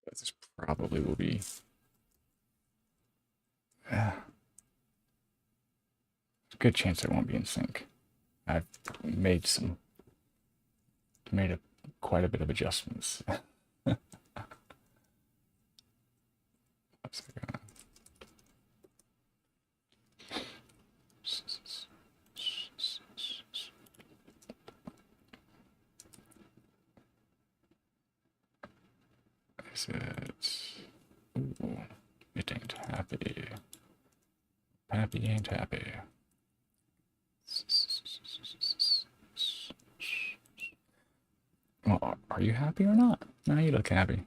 This probably will be. Uh, good chance it won't be in sync. I've made a quite a bit of adjustments. Is it? Ooh, it ain't happy. Happy ain't happy. Well, are you happy or not? No, you look happy.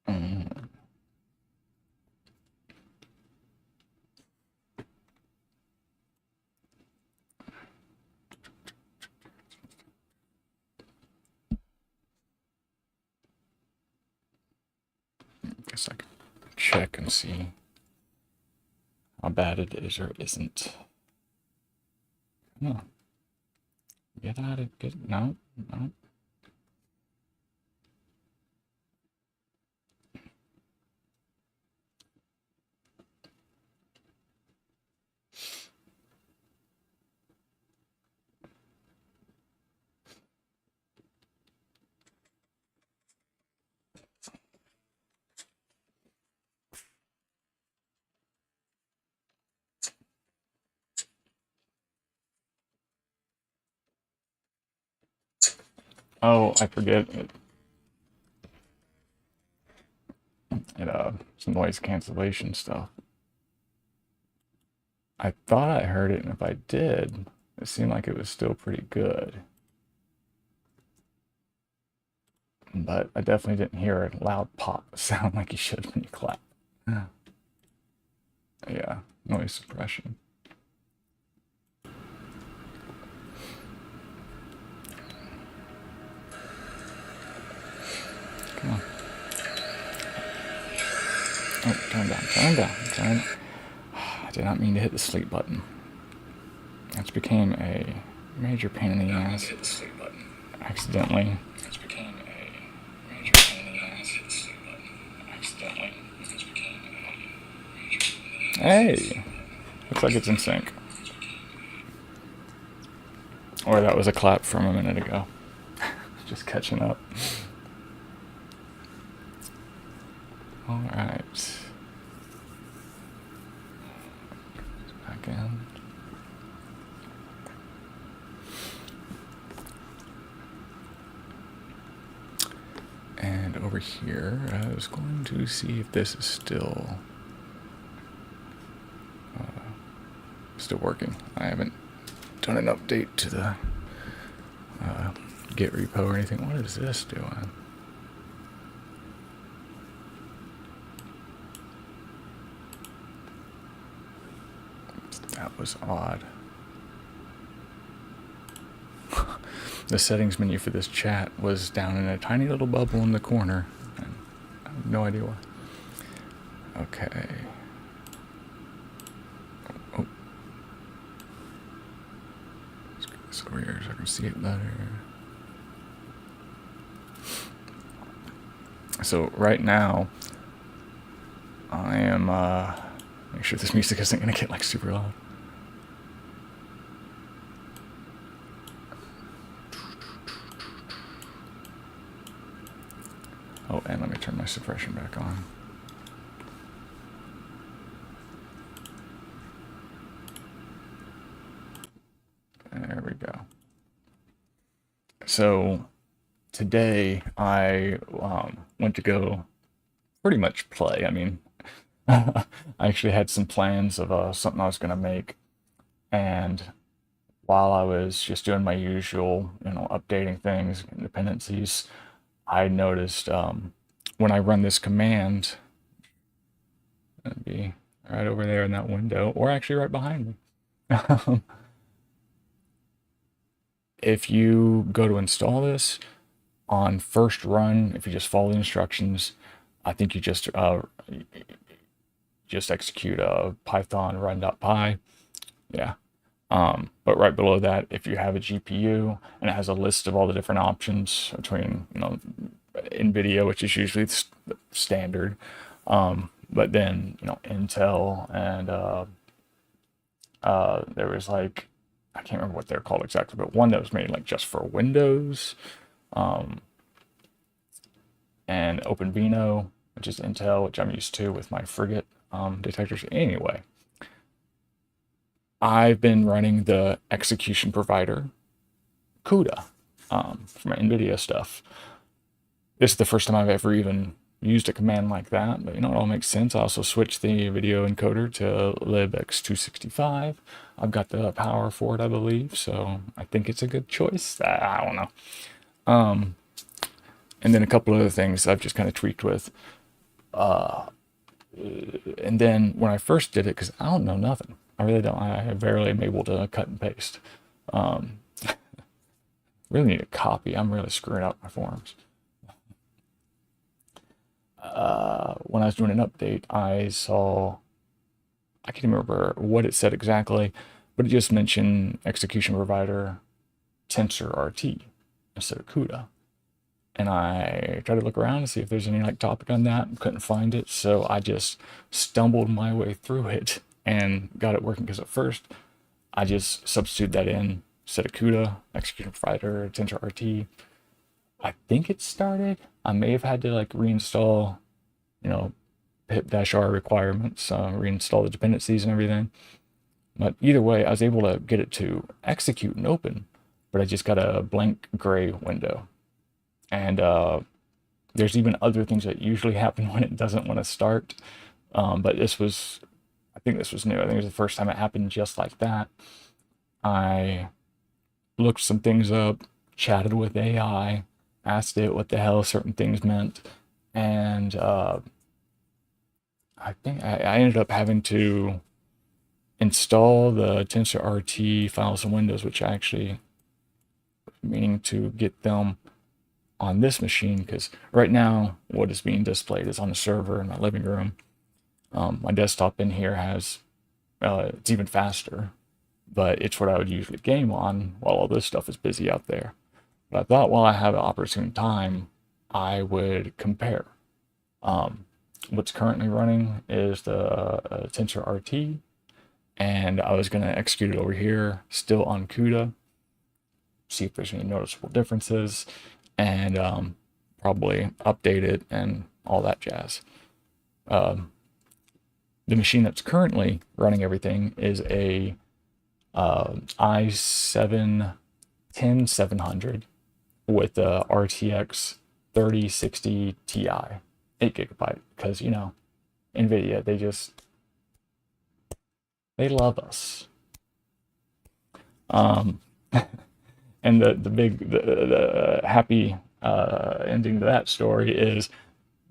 Mm. Guess I can check and see how bad it is or isn't. No. Get out of it. No, no. Oh, I forget it. Some noise cancellation stuff. I thought I heard it, and if I did, it seemed like it was still pretty good. But I definitely didn't hear a loud pop sound like you should when you clap. Yeah, noise suppression. Come on. Oh, turn down, turn down, turn. I did not mean to hit the sleep button. That's became a major pain in the ass. Accidentally. Hey! Looks like it's in sync. Or that was a clap from a minute ago. Just catching up. Alright. Back in. And over here, I was going to see if this is still working. I haven't done an update to the Git repo or anything. What is this doing? That was odd. The settings menu for this chat was down in a tiny little bubble in the corner. And I have no idea why. Okay. Oh. Let's get this over here so I can see it better. So right now, I am make sure this music isn't gonna get like super loud. Oh, and let me turn my suppression back on. There we go. So today I went to go pretty much play. I mean, I actually had some plans of something I was going to make, and while I was just doing my usual, updating things, dependencies, I noticed when I run this command, it'd be right over there in that window, or actually right behind me. If you go to install this on first run, if you just follow the instructions, I think you just execute a python run.py, Yeah. But right below that, if you have a GPU and it has a list of all the different options between, NVIDIA, which is usually standard, but then, Intel and there was like, I can't remember what they're called exactly, but one that was made like just for Windows, um, and OpenVINO, which is Intel, which I'm used to with my Frigate detectors. Anyway, I've been running the execution provider CUDA for my NVIDIA stuff. This is the first time I've ever even used a command like that, but it all makes sense. I also switched the video encoder to libx265. I've got the power for it, I believe, so I think it's a good choice. I don't know. And then a couple other things I've just kind of tweaked with. And then when I first did it, because I don't know nothing, I really don't. I barely am able to cut and paste. Really need a copy. I'm really screwing up my forms. When I was doing an update, I saw, I can't remember what it said exactly, but it just mentioned execution provider TensorRT instead of CUDA. And I tried to look around to see if there's any like topic on that. Couldn't find it, so I just stumbled my way through it and got it working. Because at first, I just substituted that in instead of CUDA, execution provider, TensorRT. I think it started. I may have had to like reinstall, pip-r requirements, reinstall the dependencies and everything. But either way, I was able to get it to execute and open, but I just got a blank gray window. And there's even other things that usually happen when it doesn't want to start. But I think this was new. I think it was the first time it happened just like that. I looked some things up, chatted with AI, asked it what the hell certain things meant, and I think I ended up having to install the TensorRT files in Windows, which I actually meaning to get them on this machine, because right now what is being displayed is on the server in my living room. My desktop in here has, it's even faster, but it's what I would usually game on while all this stuff is busy out there. But I thought while I have an opportune time, I would compare. What's currently running is the TensorRT, and I was going to execute it over here, still on CUDA, see if there's any noticeable differences, and probably update it and all that jazz. The machine that's currently running everything is a i7 10700 with a RTX 3060 Ti, 8 GB, because NVIDIA, they love us. And the happy ending to that story is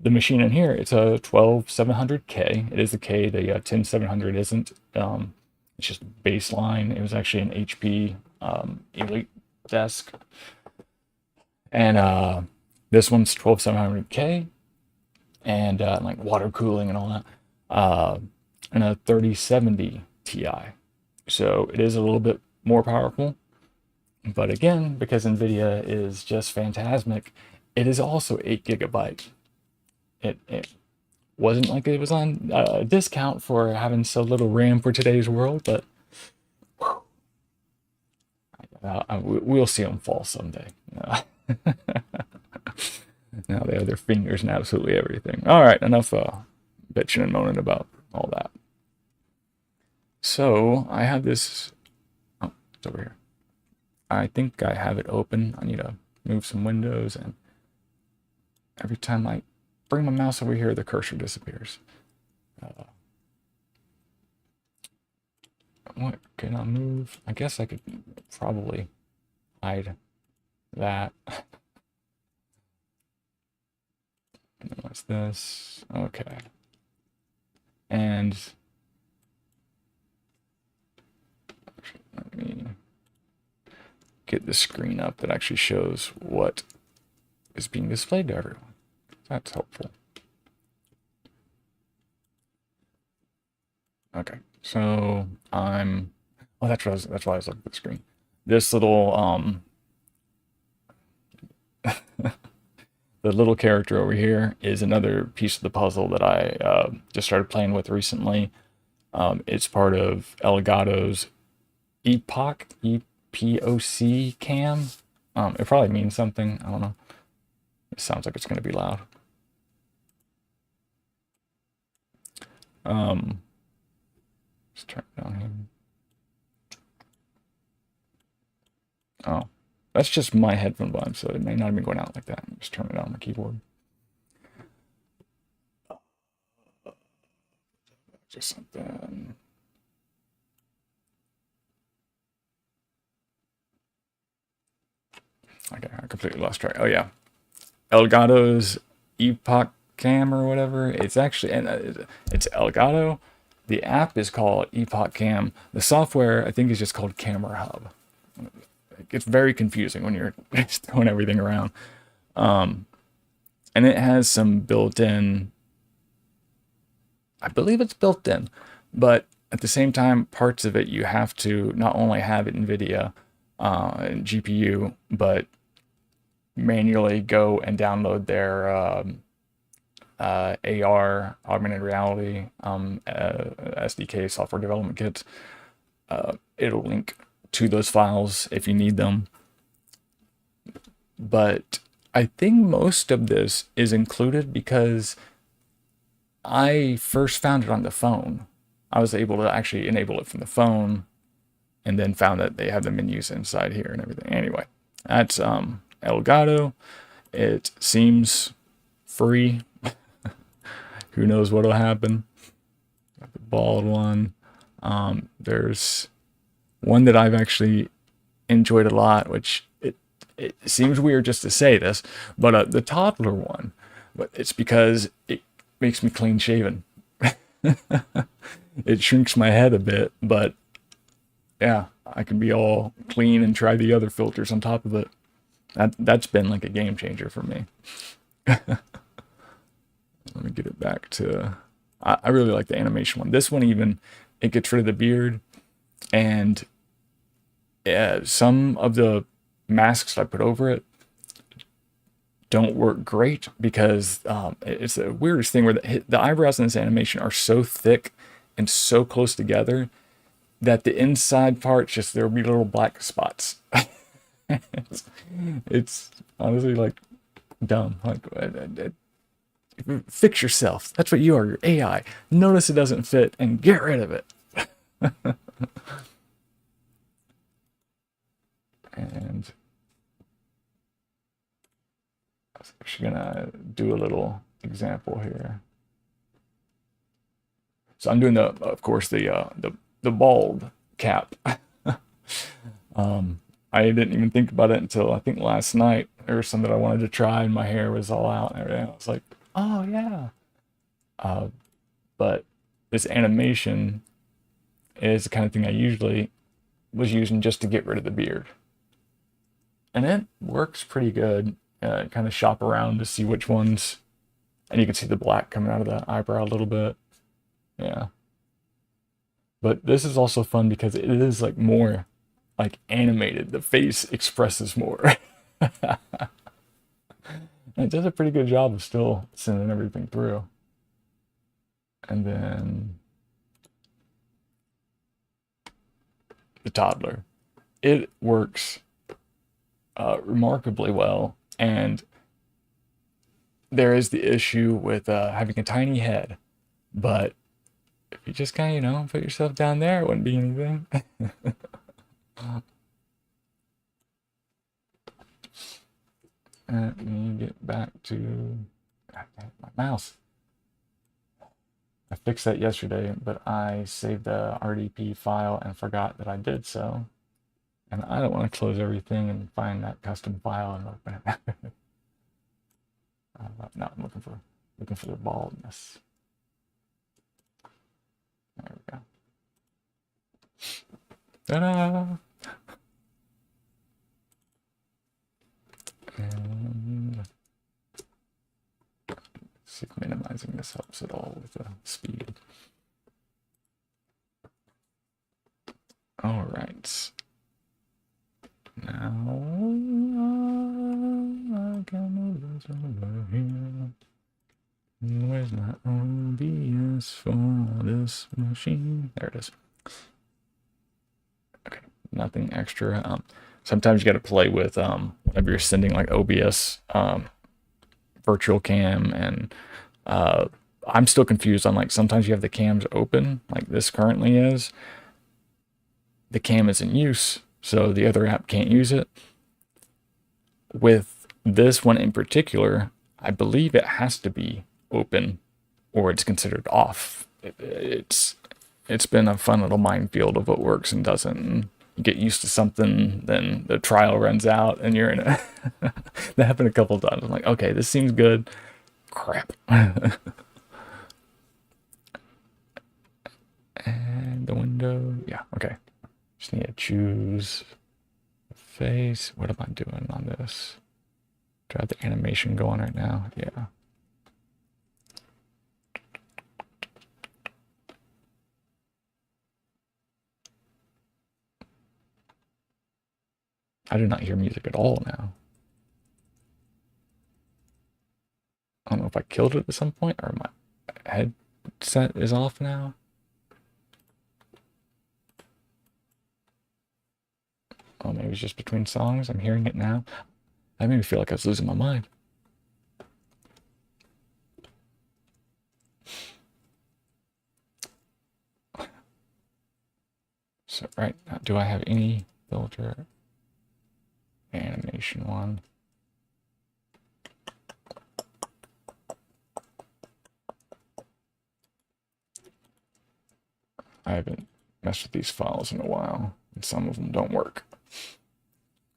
the machine in here. It's a 12700K. It is the K. The 10700 isn't. It's just baseline. It was actually an HP Elite desk, and this one's 12700K, and like water cooling and all that, and a 3070 Ti. So it is a little bit more powerful. But again, because NVIDIA is just phantasmic, it is also 8 GB. It wasn't like it was on a discount for having so little RAM for today's world, but we'll see them fall someday. Now they have their fingers in absolutely everything. All right, enough bitching and moaning about all that. So I have this. Oh, it's over here. I think I have it open. I need to move some windows, and every time I bring my mouse over here, the cursor disappears. What can I move? I guess I could probably hide that. And what's this? Okay. And let me get the screen up that actually shows what is being displayed to everyone. That's helpful. Okay, so Oh, that's why I was looking at the screen. This little the little character over here is another piece of the puzzle that I just started playing with recently. It's part of Elgato's Epoch, EPOC cam. It probably means something. I don't know. It sounds like it's going to be loud. Let's turn it down here. Oh, that's just my headphone volume, so it may not even going out like that. Just turn it on the keyboard. Just something. Okay, I completely lost track. Oh yeah, Elgato's Epoch Cam or whatever. It's actually it's Elgato. The app is called Epoch Cam. The software I think is just called Camera Hub. It gets very confusing when you're just throwing everything around. And it has some built-in. I believe it's built in, but at the same time, parts of it you have to not only have NVIDIA and GPU, but manually go and download their AR, augmented reality, SDK, software development kits. It'll link to those files if you need them. But I think most of this is included because I first found it on the phone. I was able to actually enable it from the phone and then found that they have the menus inside here and everything. Anyway, that's Elgato. It seems free. Who knows what'll happen. Got the bald one. There's one that I've actually enjoyed a lot, which it seems weird just to say this, but the toddler one. But it's because it makes me clean shaven. It shrinks my head a bit, but yeah, I can be all clean and try the other filters on top of it. That's been like a game changer for me. Let me get it back to. I really like the animation one. This one even it gets rid of the beard, and some of the masks I put over it don't work great because it's the weirdest thing where the eyebrows in this animation are so thick and so close together that the inside parts just there'll be little black spots. it's honestly like dumb. Like fix yourself. That's what you are. You're AI. Notice it doesn't fit and get rid of it. And I was actually gonna do a little example here. So I'm doing of course, the bald cap. I didn't even think about it until I think last night. There was something I wanted to try, and my hair was all out and everything. I was like, oh yeah. But this animation is the kind of thing I usually was using just to get rid of the beard, and it works pretty good. Kind of shop around to see which ones, and you can see the black coming out of the eyebrow a little bit. Yeah. But this is also fun because it is like more like animated. The face expresses more. And it does a pretty good job of still sending everything through. And then the toddler. It works remarkably well. And there is the issue with having a tiny head. But if you just kind of, put yourself down there, it wouldn't be anything. Let me get back to my mouse. I fixed that yesterday, but I saved the RDP file and forgot that I did so. And I don't want to close everything and find that custom file and open it. No, I'm looking for the baldness. There we go. Ta-da! And see if minimizing this helps at all with the speed. All right. Now I can move this over here. Where's my OBS for this machine? There it is. Okay, nothing extra. Sometimes you got to play with whenever you're sending like OBS virtual cam, and I'm still confused on like sometimes you have the cams open like this currently is. The cam is in use, so the other app can't use it. With this one in particular, I believe it has to be open or it's considered off. It's been a fun little minefield of what works and doesn't. And you get used to something, then the trial runs out, and you're in a. That happened a couple times. I'm like, okay, this seems good. Crap. And the window, yeah, okay. Just need to choose the face. What am I doing on this? Do I have the animation going right now? Yeah. I do not hear music at all now. I don't know if I killed it at some point or my headset is off now. Oh, maybe it's just between songs. I'm hearing it now. That made me feel like I was losing my mind. So, right now, do I have any filter animation one? I haven't messed with these files in a while, and some of them don't work.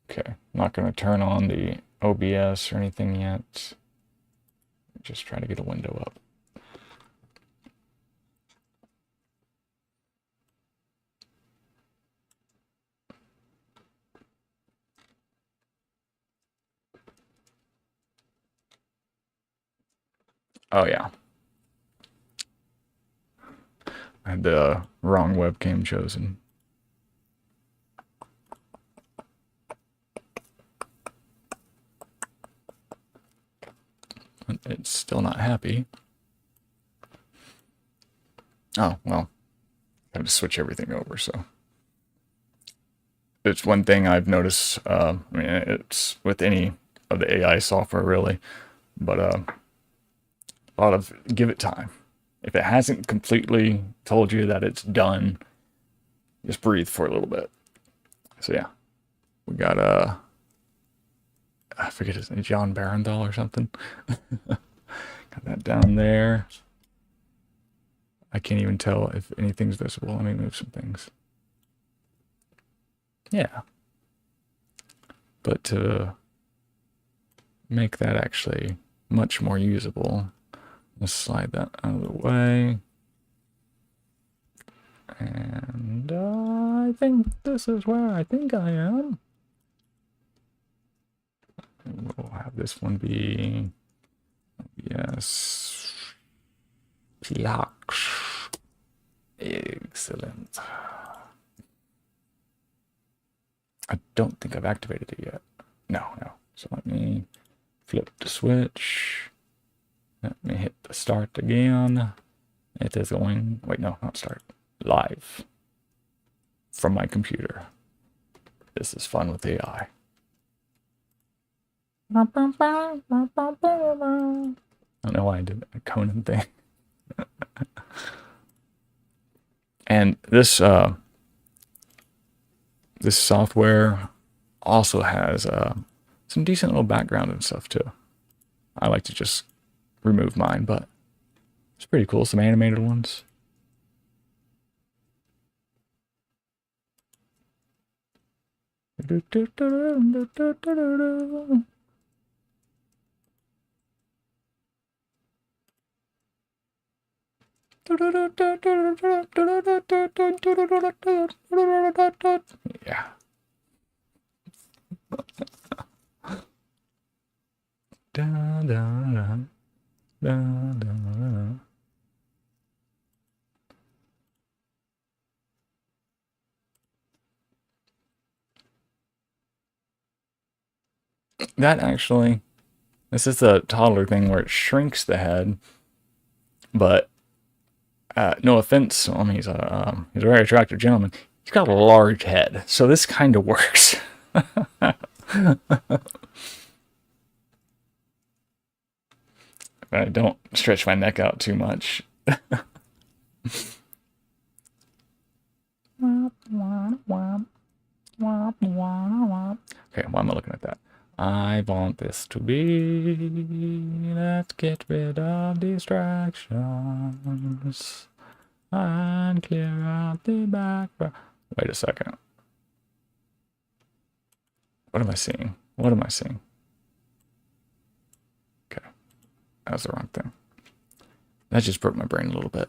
Okay, I'm not going to turn on the OBS or anything yet. Just try to get a window up. Oh yeah. I had the wrong webcam chosen. It's still not happy. Oh, well, I had to switch everything over, so. It's one thing I've noticed, I mean, it's with any of the AI software really, but a lot of give it time. If it hasn't completely told you that it's done, just breathe for a little bit. So yeah, we got I forget his name, John Barenthal or something. Got that down there. I can't even tell if anything's visible. Let me move some things. Yeah. But to make that actually much more usable, let's slide that out of the way. And I think this is where I think I am. We'll have this one be, yes, Plax. Excellent. I don't think I've activated it yet. No. So let me flip the switch. Let me hit the start again. It is going, wait, no, not start. Live from my computer. This is fun with AI. I don't know why I did a Conan thing. And this this software also has some decent little background and stuff too. I like to just remove mine, but it's pretty cool. Some animated ones. Yeah. Da, da, da, da, da. That actually, this is the toddler thing where it shrinks the head, but no offense, I mean he's a very attractive gentleman. He's got a large head, so this kind of works. I don't stretch my neck out too much. Okay, why am I looking at that? I want this to be. Let's get rid of distractions and clear out the background. Wait a second. What am I seeing? What am I seeing? Okay, that was the wrong thing. That just broke my brain a little bit.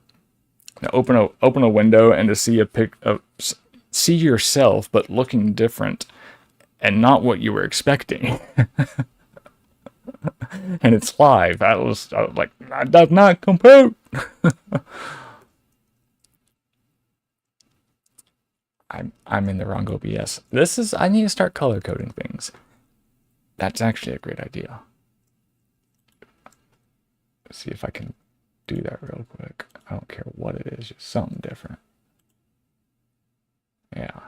Now open a window and to see see yourself but looking different and not what you were expecting. And it's live. I was like, that does not compute. I'm in the wrong OBS. I need to start color coding things. That's actually a great idea. Let's see if I can do that real quick. I don't care what it is, just something different. Yeah.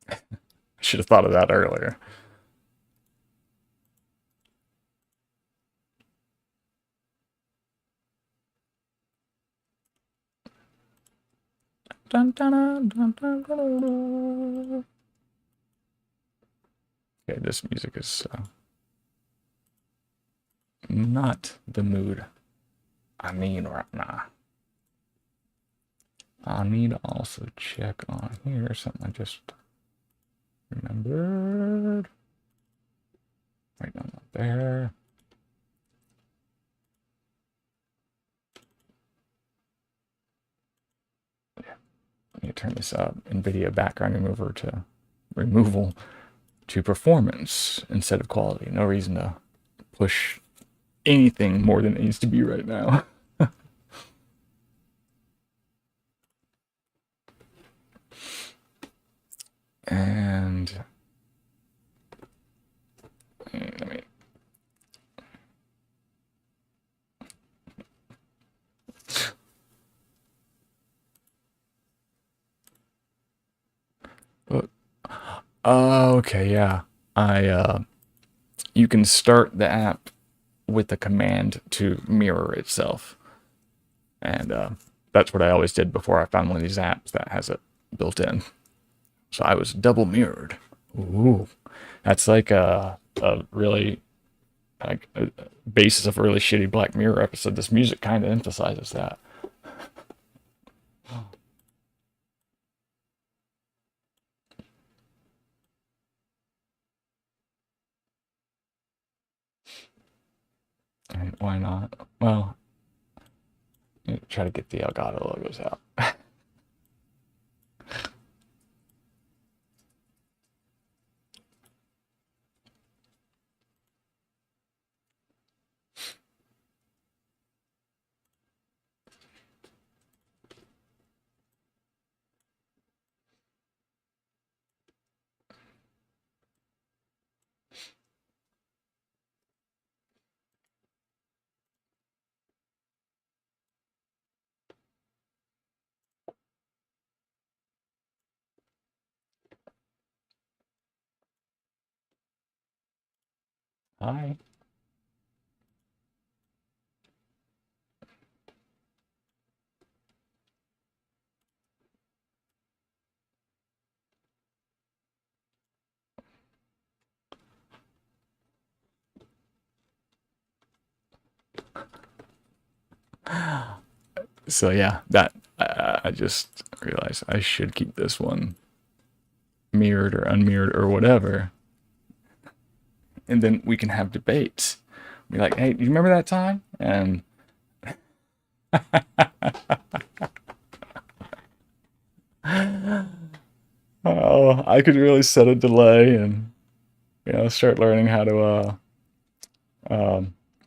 I should have thought of that earlier. Dun, dun, dun, dun, dun, dun. Okay, this music is not the mood I need right now. I need to also check on here something I just remembered. Wait, no, not there. Yeah. Let me turn this up. NVIDIA background removal to performance instead of quality. No reason to push anything more than it needs to be right now. And let me. Okay, yeah. You can start the app with the command to mirror itself. And that's what I always did before I found one of these apps that has it built in. So I was double mirrored. Ooh. That's like a really, like a basis of a really shitty Black Mirror episode. This music kind of emphasizes that. And why not? Well, try to get the Elgato logos out. Hi. So yeah, that I just realized I should keep this one mirrored or unmirrored or whatever, and then we can have debates. Be like, hey, do you remember that time? And oh, I could really set a delay and start learning how to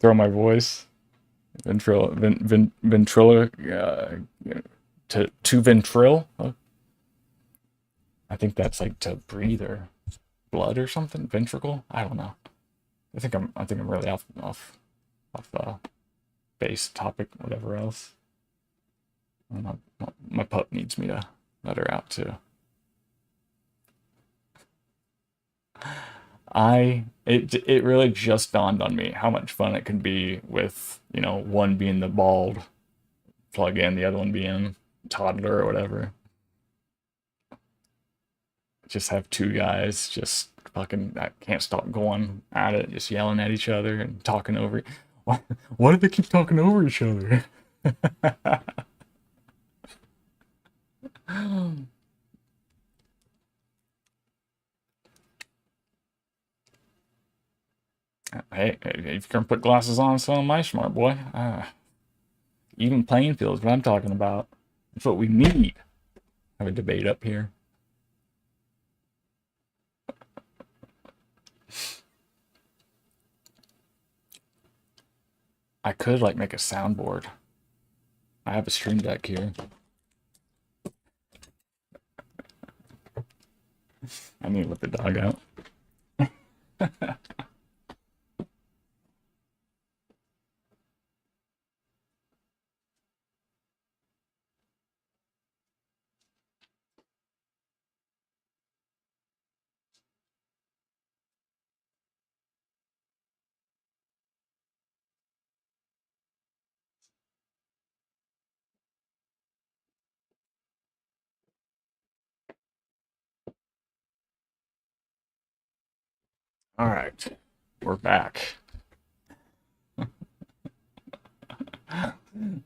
throw my voice ventrilo to ventril. I think that's like to breathe or blood or something, ventricle. I don't know. I think I'm really off base topic, whatever else. My pup needs me to let her out too. It really just dawned on me how much fun it can be with, one being the bald plug in, the other one being toddler or whatever. Just have two guys just fucking I can't stop going at it, just yelling at each other and talking over. Why do they keep talking over each other? Hey, if you're gonna put glasses on, so am I, smart boy. Even playing field is what I'm talking about. That's what we need. Have a debate up here. I could like make a soundboard. I have a stream deck here. I need to let the dog out. All right, we're back. This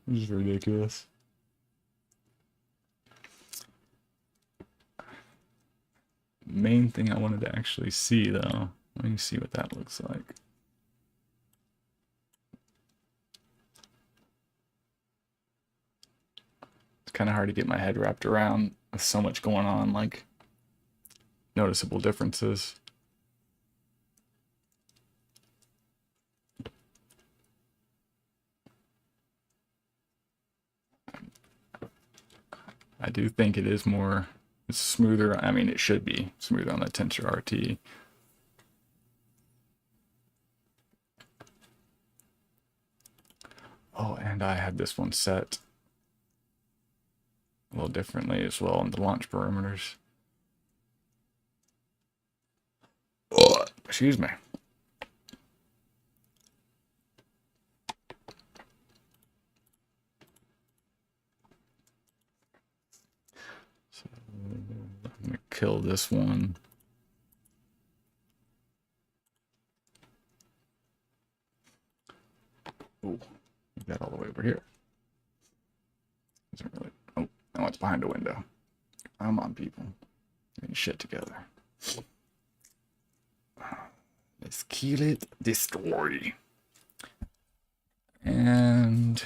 is ridiculous. Main thing I wanted to actually see, though. Let me see what that looks like. It's kind of hard to get my head wrapped around with so much going on, like noticeable differences. I do think it's smoother. I mean, it should be smoother on the Tensor RT. Oh, and I had this one set a little differently as well in the launch parameters. Oh, excuse me. So I'm gonna kill this one. Oh, that all the way over here. Isn't really. Oh, no, it's behind a window. Come on, people. Getting shit together. Let's kill it. Destroy. And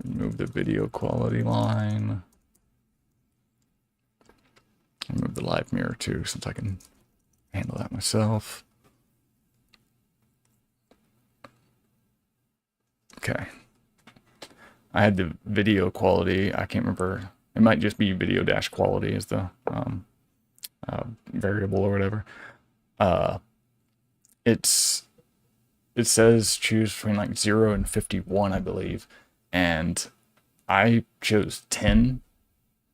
remove the video quality line. Remove the live mirror too, since I can handle that myself. Okay. I had the video quality. I can't remember. It might just be video dash quality as the variable or whatever. It says choose between like 0 and 51, I believe, and I chose 10.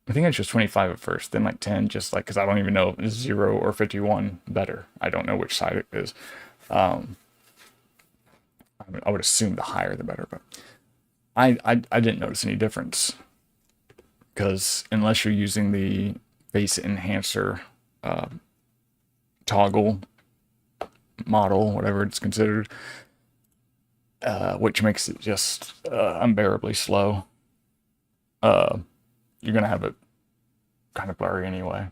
I think I chose 25 at first, then like 10, just like because I don't even know if it's 0 or 51 better. I don't know which side it is. I would assume the higher the better, but I didn't notice any difference because unless you're using the face enhancer toggle model, whatever it's considered, which makes it just unbearably slow. You're gonna have it kind of blurry anyway.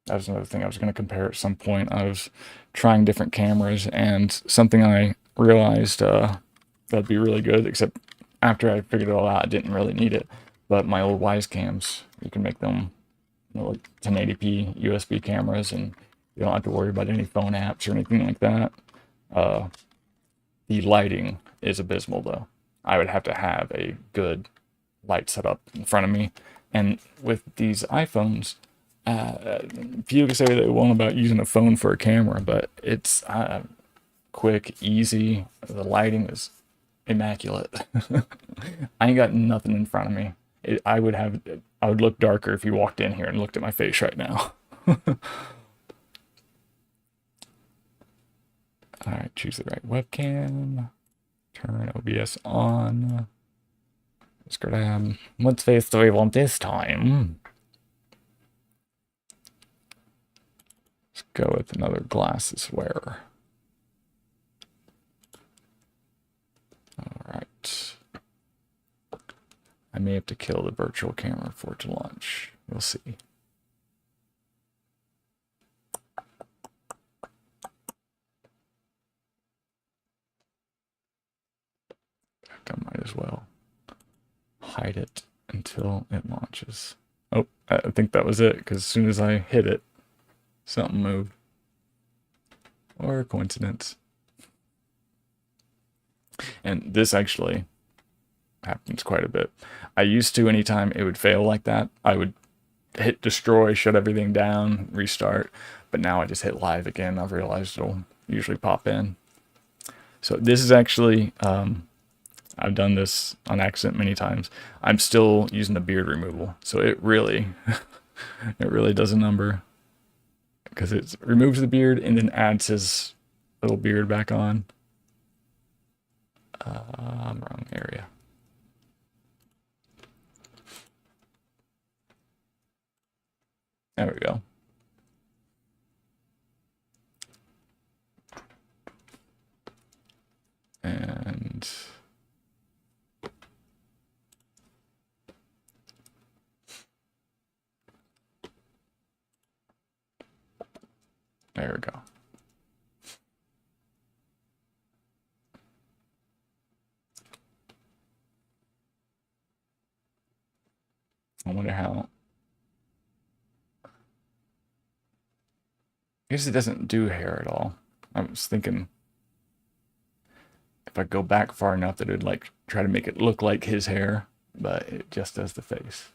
That was another thing I was gonna compare at some point. I was trying different cameras, and something I realized that'd be really good, except after I figured it all out, I didn't really need it. But my old Wise cams, you can make them like 1080p USB cameras, and you don't have to worry about any phone apps or anything like that. The lighting is abysmal though. I would have to have a good light set up in front of me. And with these iPhones, people can say what they want about using a phone for a camera, but it's quick, easy. The lighting is immaculate. I ain't got nothing in front of me. I would look darker if you walked in here and looked at my face right now. All right, choose the right webcam. Turn OBS on. Let's grab. What face do we want this time? Let's go with another glasses wearer. All right. I may have to kill the virtual camera for it to launch. We'll see. I might as well hide it until it launches. Oh, I think that was it, because as soon as I hit it, something moved. Or a coincidence. And this actually happens quite a bit. I used to, anytime it would fail like that, I would hit destroy, shut everything down, restart. But now I just hit live again. I've realized it'll usually pop in. So this is actually, I've done this on accident many times. I'm still using the beard removal. So it really, it really does a number. Because it removes the beard and then adds his little beard back on. Wrong area. There we go. And there we go. I wonder how. I guess it doesn't do hair at all. I was thinking if I go back far enough that it would like try to make it look like his hair, but it just does the face.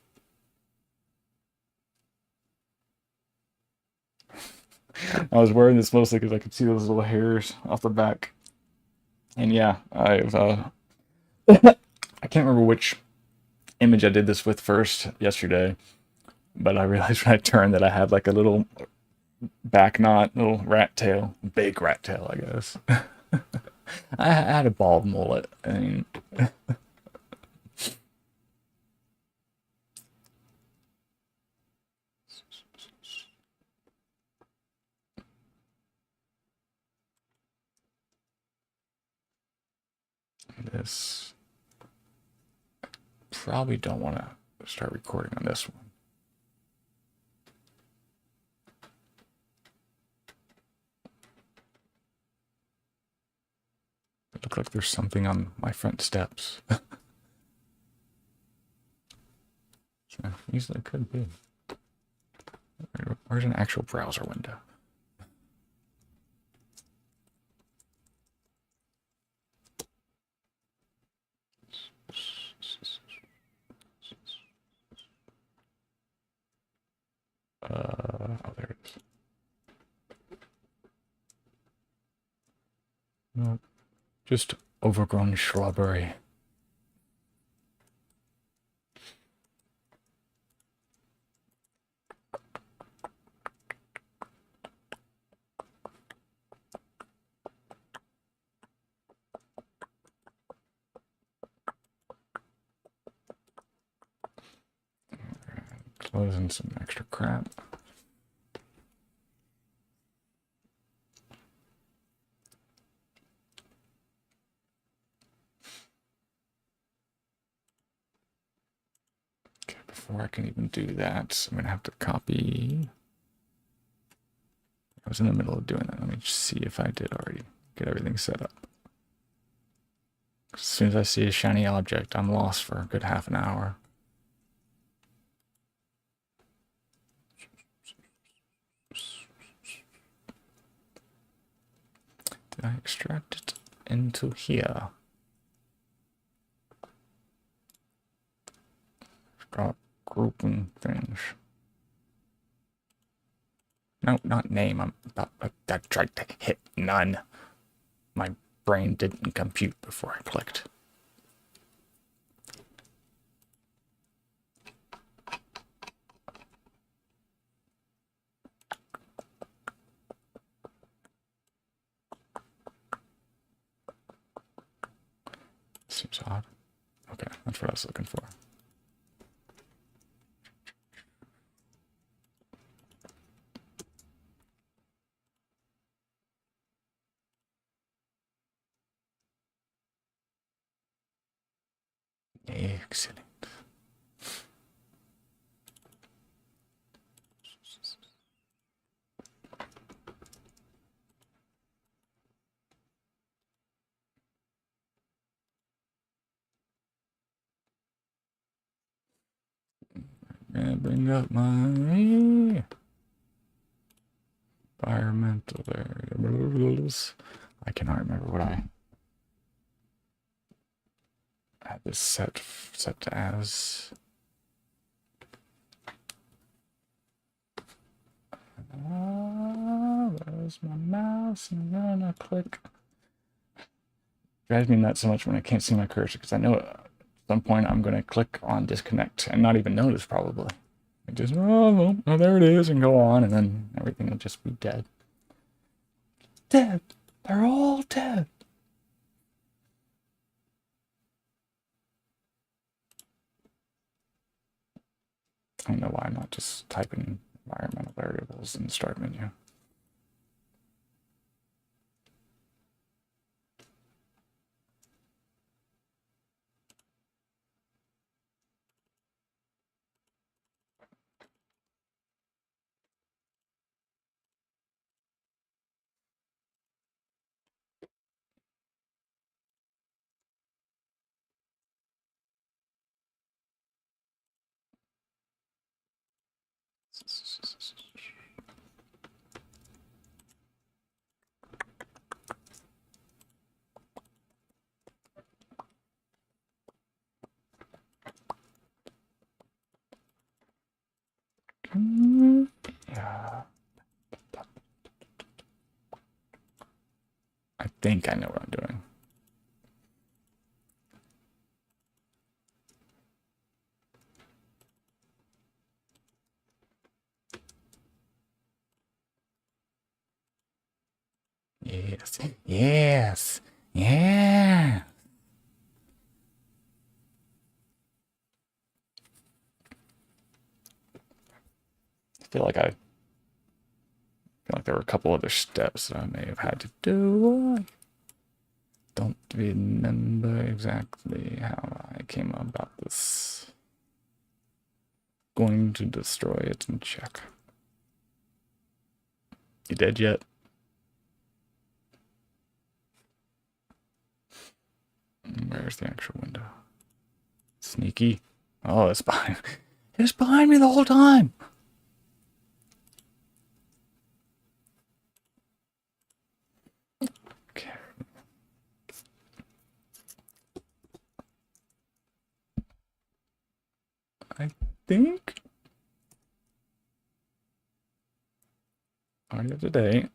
I was wearing this mostly because I could see those little hairs off the back. And yeah, I've I can't remember which image I did this with first yesterday, but I realized when I turned that I had like a little back knot, little rat tail, big rat tail, I guess. I had a bald mullet. I mean, this probably don't want to start recording on this one. It looks like there's something on my front steps. So easily could be. Where's an actual browser window? Oh, there it is. No, just overgrown shrubbery. Closing some extra crap. Okay, before I can even do that, I'm gonna have to copy. I was in the middle of doing that. Let me just see if I did already get everything set up. As soon as I see a shiny object, I'm lost for a good half an hour. Did I extract it into here? got grouping things. No, not name. I tried to hit none. My brain didn't compute before I clicked. Seems odd. Okay, that's what I was looking for. Excellent. Gonna bring up my environmental variables. I cannot remember what I had this set as. Where's my mouse? I'm gonna click. Drives me nuts so much when I can't see my cursor because I know at some point I'm gonna click on disconnect and not even notice probably. I just oh there it is and go on and then everything will just be dead. Dead. They're all dead. I don't know why I'm not just typing environmental variables in the start menu. Yeah. I think I know what I'm doing. Yes. Yes. Yeah. I feel like there were a couple other steps that I may have had to do. I don't remember exactly how I came about this. Going to destroy it and check. You dead yet? Where's the actual window? Sneaky. Oh, it's behind. It's behind me the whole time. Okay. I think audio today.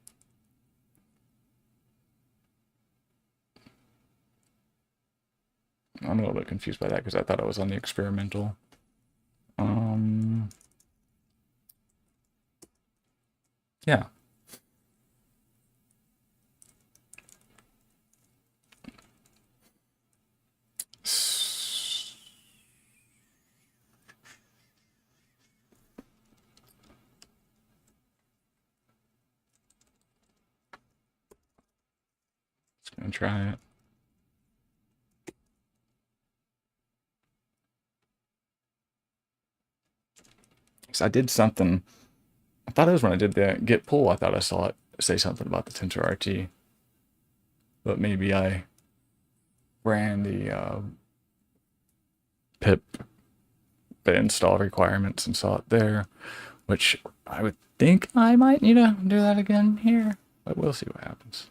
I'm a little bit confused by that because I thought I was on the experimental. Yeah. Just gonna try it. So I did something. I thought it was when I did the git pull. I thought I saw it say something about the TensorRT, but maybe I ran the pip install requirements and saw it there, which I would think I might need to do that again here, but we'll see what happens.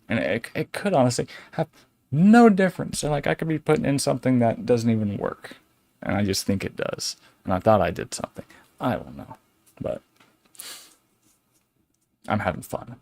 And it could honestly have no difference. So like I could be putting in something that doesn't even work, and I just think it does. And I thought I did something. I don't know, but I'm having fun.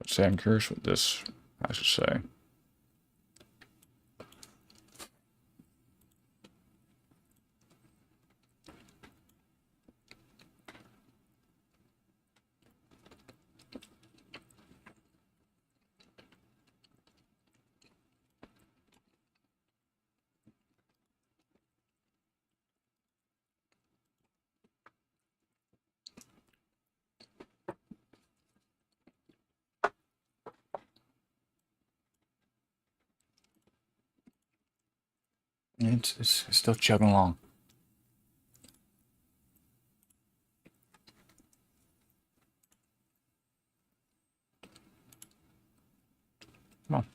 Say, I'm curious what this has to say. It's still chugging along. Come on.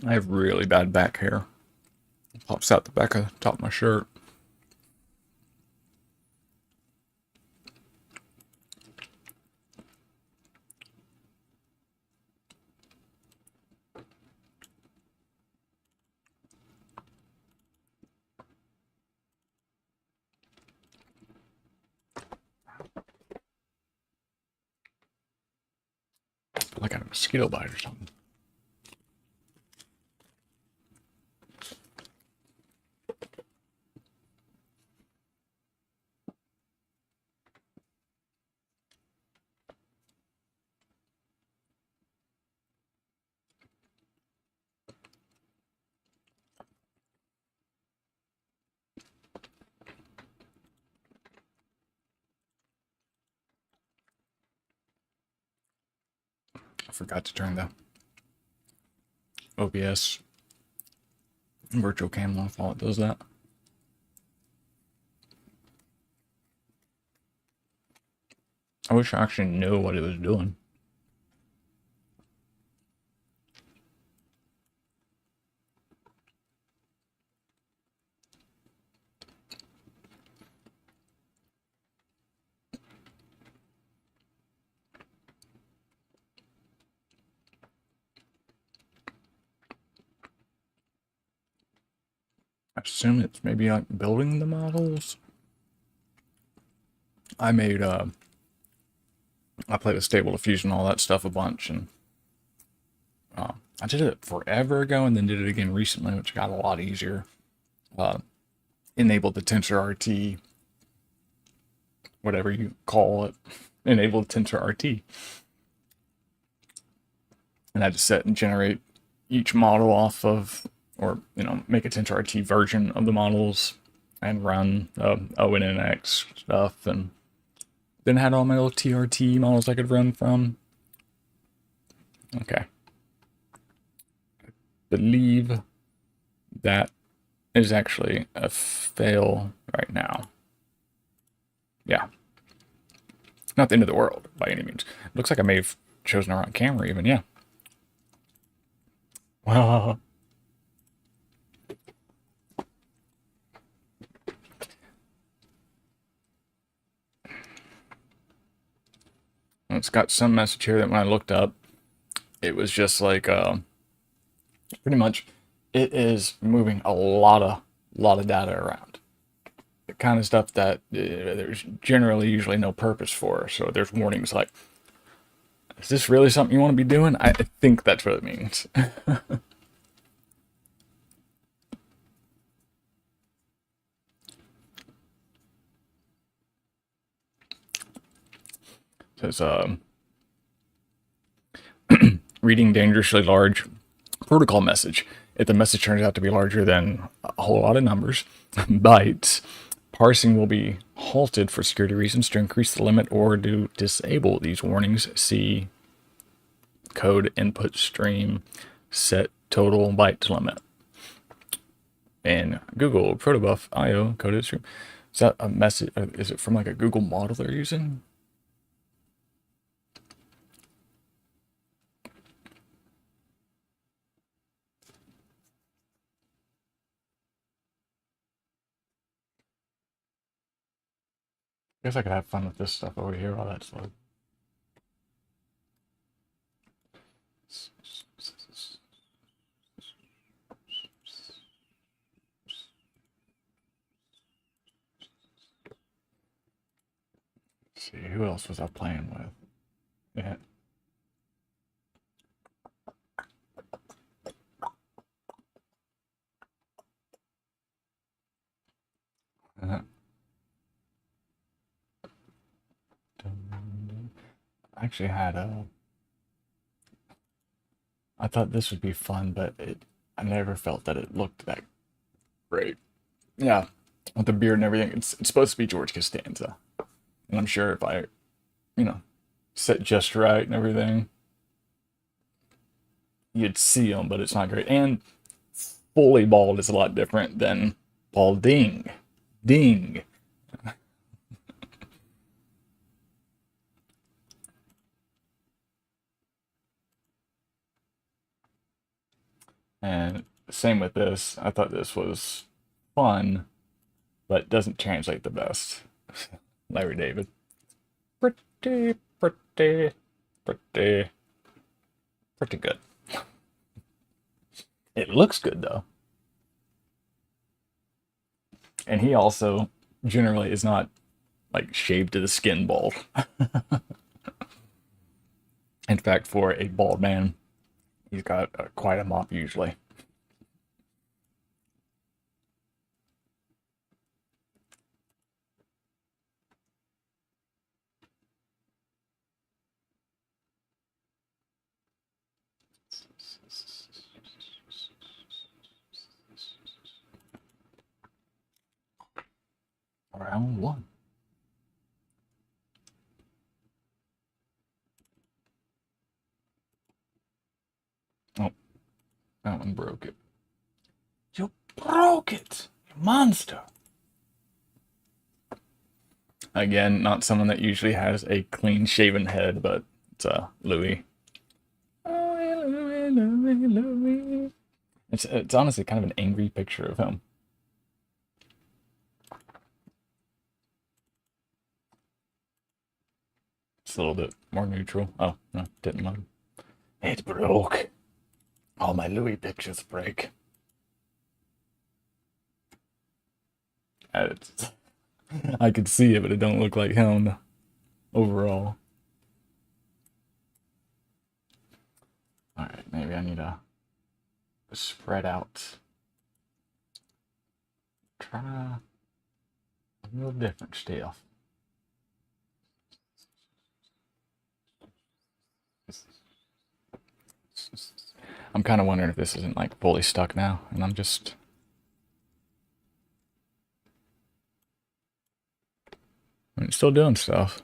I have really bad back hair. It pops out the back of the top of my shirt. Like a mosquito bite or something. I forgot to turn the OBS virtual cam off while it does that. I wish I actually knew what it was doing. I assume it's maybe like building the models. I played with Stable Diffusion and all that stuff a bunch, and I did it forever ago and then did it again recently, which got a lot easier. Enabled the TensorRT, whatever you call it, enabled TensorRT. And I just set and generate each model off of, or, make a TensorRT version of the models and run ONNX stuff, and then had all my little TRT models I could run from. Okay. I believe that is actually a fail right now. Yeah. Not the end of the world by any means. It looks like I may have chosen the wrong camera even, yeah. Well, it's got some message here that when I looked up, it was just like, pretty much, it is moving a lot of data around. The kind of stuff that there's generally usually no purpose for. So there's warnings like, is this really something you want to be doing? I think that's what it means. It says, reading dangerously large protocol message. if the message turns out to be larger than a whole lot of numbers, bytes, parsing will be halted for security reasons to increase the limit or to disable these warnings. See code input stream set total byte limit. And Google Protobuf IO coded stream. Is that a message? Is it from like a Google model they're using? I guess I could have fun with this stuff over here while that's loaded. Let's see, who else was I playing with? Yeah. I actually had a. I thought this would be fun, but I never felt that it looked that great. Yeah, with the beard and everything, it's supposed to be George Costanza, and I'm sure if I, you know, set just right and everything, you'd see him, but it's not great. And fully bald is a lot different than balding. Ding. And same with this. I thought this was fun, but doesn't translate the best. Larry David. Pretty, pretty, pretty, pretty good. It looks good though. And he also generally is not like shaved to the skin bald. In fact, for a bald man, he's got quite a mop usually. Round one. Oh, that one broke it. You broke it, you monster. Again, not someone that usually has a clean shaven head, but it's Louis. Oh, Louis, Louis, Louis. It's honestly kind of an angry picture of him. It's a little bit more neutral. Oh, no, didn't load. It broke. All my Louis pictures break. I could see it, but it don't look like him overall. All right, maybe I need to spread out. Try a little different stuff. I'm kind of wondering if this isn't like fully stuck now, and I'm just. I'm still doing stuff.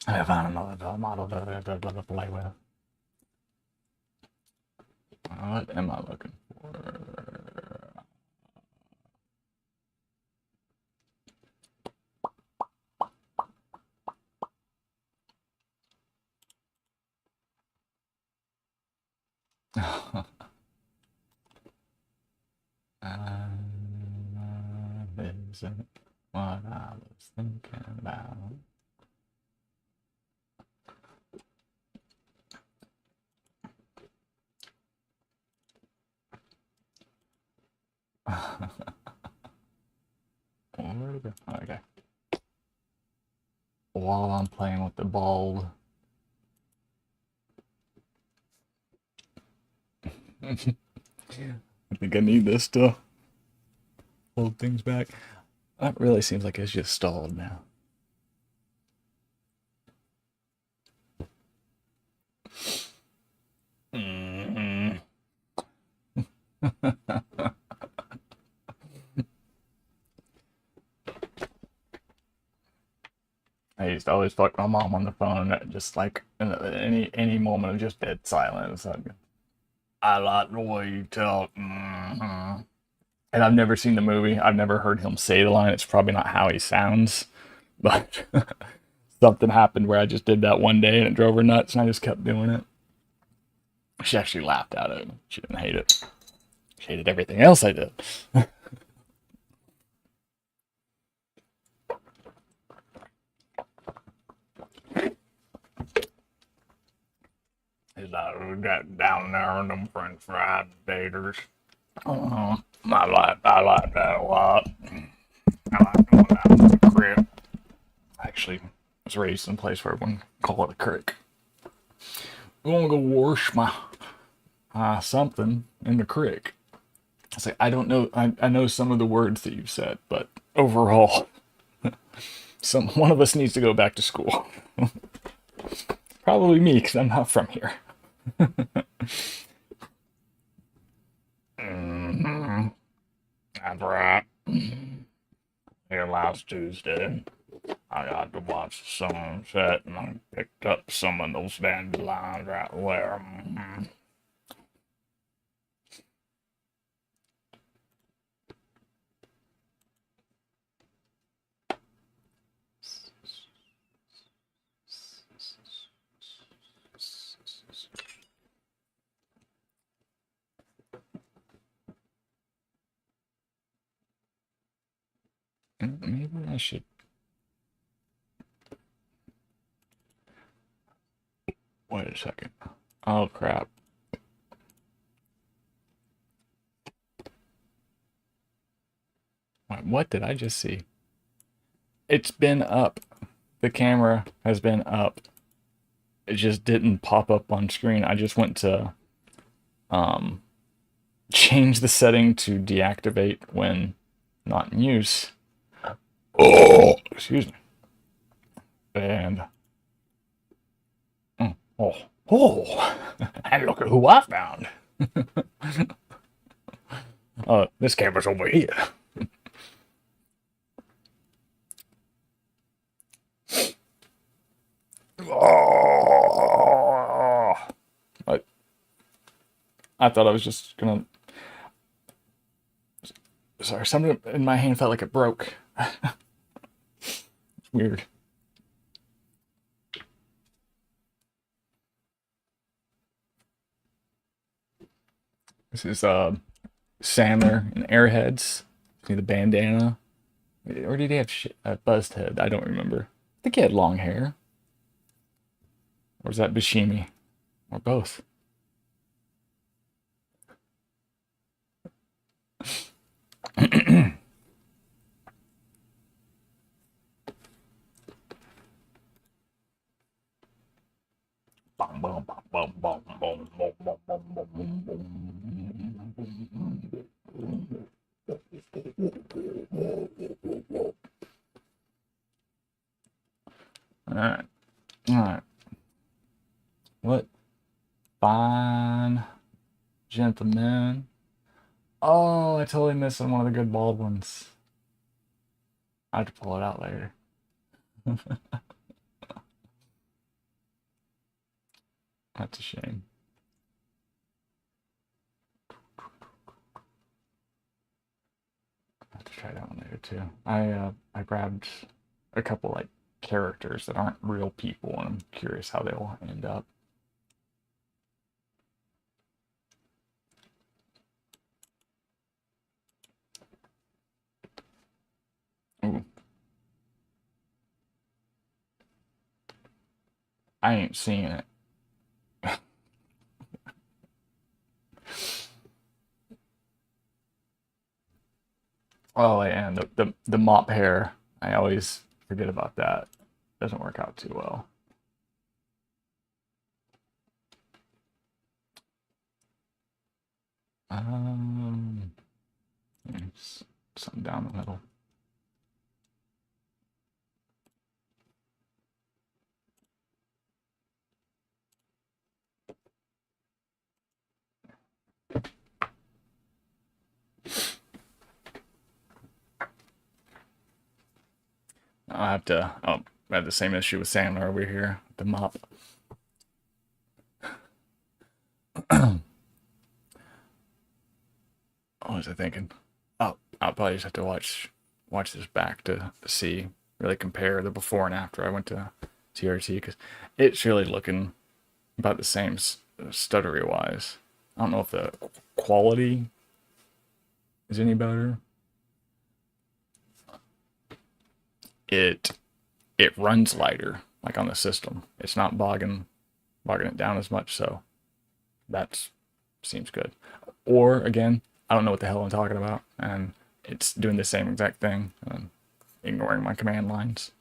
I found another model to play with. What am I looking for? Isn't what I was thinking about. Where'd it go? Okay. While I'm playing with the ball. I think I need this to hold things back. That really seems like it's just stalled now. Mhm. I used to always fuck my mom on the phone, just like in any moment of just dead silence. I like the way you talk. Mm-hmm. And I've never seen the movie. I've never heard him say the line. It's probably not how he sounds, but something happened where I just did that one day and it drove her nuts, and I just kept doing it. She actually laughed at it. She didn't hate it. She hated everything else I did. He's like, we got down there on them French fried taters. I like that a lot. I like going down to the creek. Actually, I was raised in a place where everyone call it a creek. I'm gonna go wash my something in the creek. It's like I don't know. I know some of the words that you've said, but overall, one of us needs to go back to school. Probably me, because I'm not from here. Mm-hmm. That's right. Here last Tuesday, I got to watch the sunset, and I picked up some of those dandelions right there. Mm-hmm. Maybe I should. Wait a second. Oh crap. Wait, what did I just see? It's been up. The camera has been up. It just didn't pop up on screen. I just went to um, change the setting to deactivate when not in use. Oh, excuse me. And oh, oh, and look at who I found. This camera's over here. Oh, I thought I was just gonna. Sorry, something in my hand felt like it broke. It's weird. This is Sandler and Airheads. See the bandana, or did he have a buzzed head? I don't remember. I think he had long hair. Or is that Buscemi? Or both? Alright. Alright. What fine gentlemen. Oh, I totally missed on one of the good bald ones. I have to pull it out later. That's a shame. I have to try that one later too. I grabbed a couple like characters that aren't real people, and I'm curious how they'll end up. Ooh. I ain't seeing it. Oh, and the mop hair. I always forget about that. Doesn't work out too well. Um, something down the middle. I'll have to. Oh, I have the same issue with Sandler over here. The mop. What was I thinking? Oh, I'll probably just have to watch this back to see, really compare the before and after I went to TRT, because it's really looking about the same stuttery wise. I don't know if the quality is any better. It it runs lighter, like on the system. It's not bogging it down as much, so that seems good. Or again, I don't know what the hell I'm talking about, and it's doing the same exact thing, and ignoring my command lines.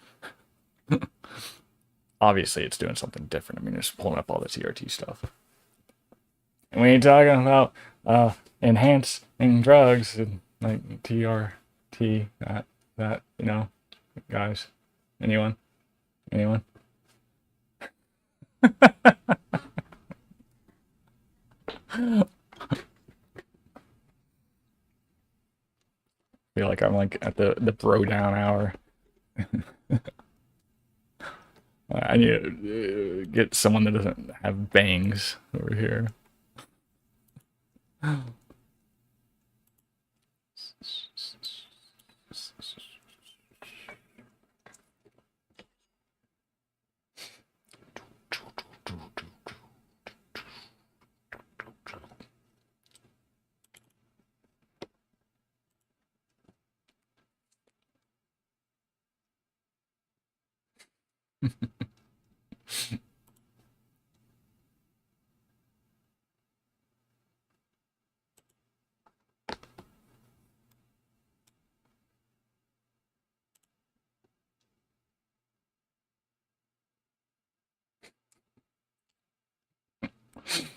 Obviously, it's doing something different. I mean, it's pulling up all the TRT stuff. And we ain't talking about enhancing drugs and like TRT, that guys. Anyone? Anyone? Feel like I'm like at the bro down hour. I need to get someone that doesn't have bangs over here.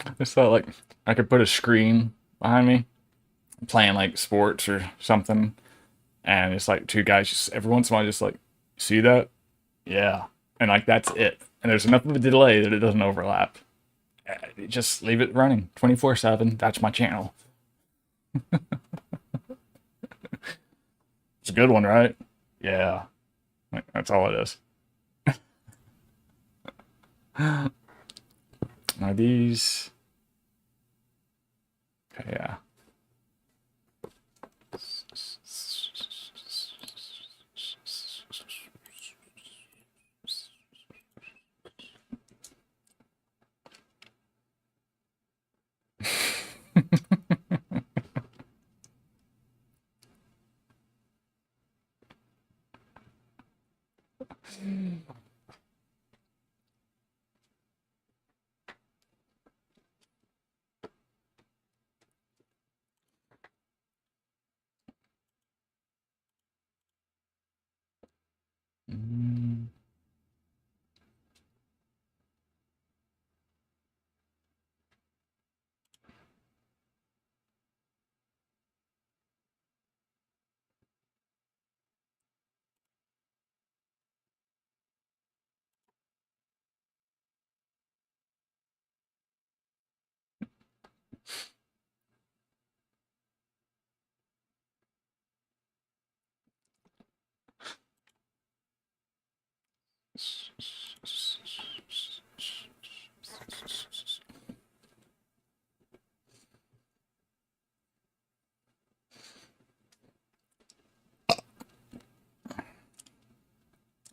I just thought like I could put a screen behind me playing like sports or something, and it's like two guys just every once in a while just like, see that? Yeah. And like that's it. And there's enough of a delay that it doesn't overlap. Just leave it running 24/7. That's my channel. It's a good one, right? Yeah. Like, that's all it is. Are these? Okay, yeah. Mm.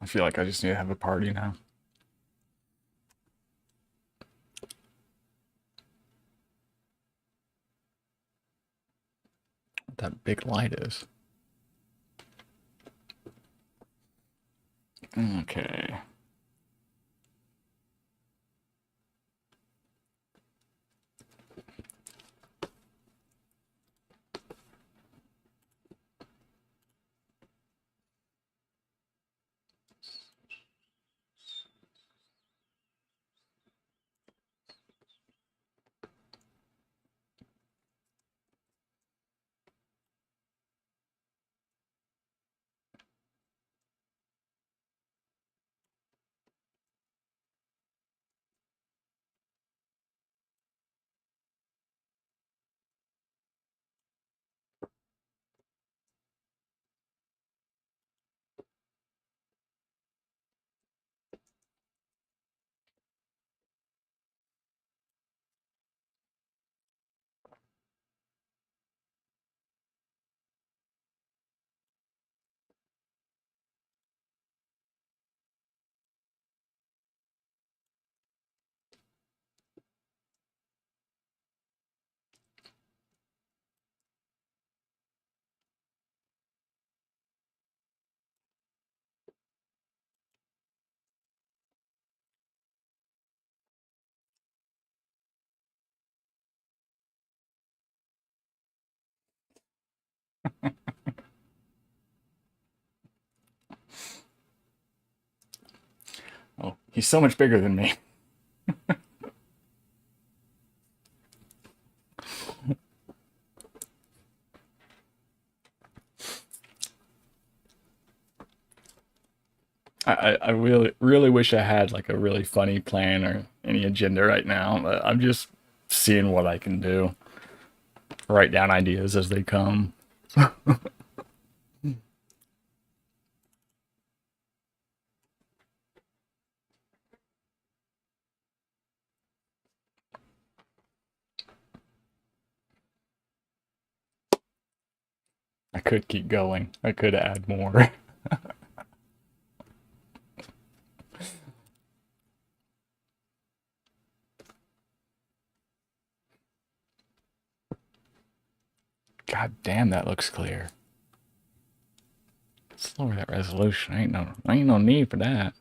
I feel like I just need to have a party now. What that big light is. Okay. Oh, he's so much bigger than me. I really wish I had like a really funny plan or any agenda right now, but I'm just seeing what I can do. Write down ideas as they come. I could keep going. I could add more. God damn, that looks clear. Let's lower that resolution. Ain't no need for that.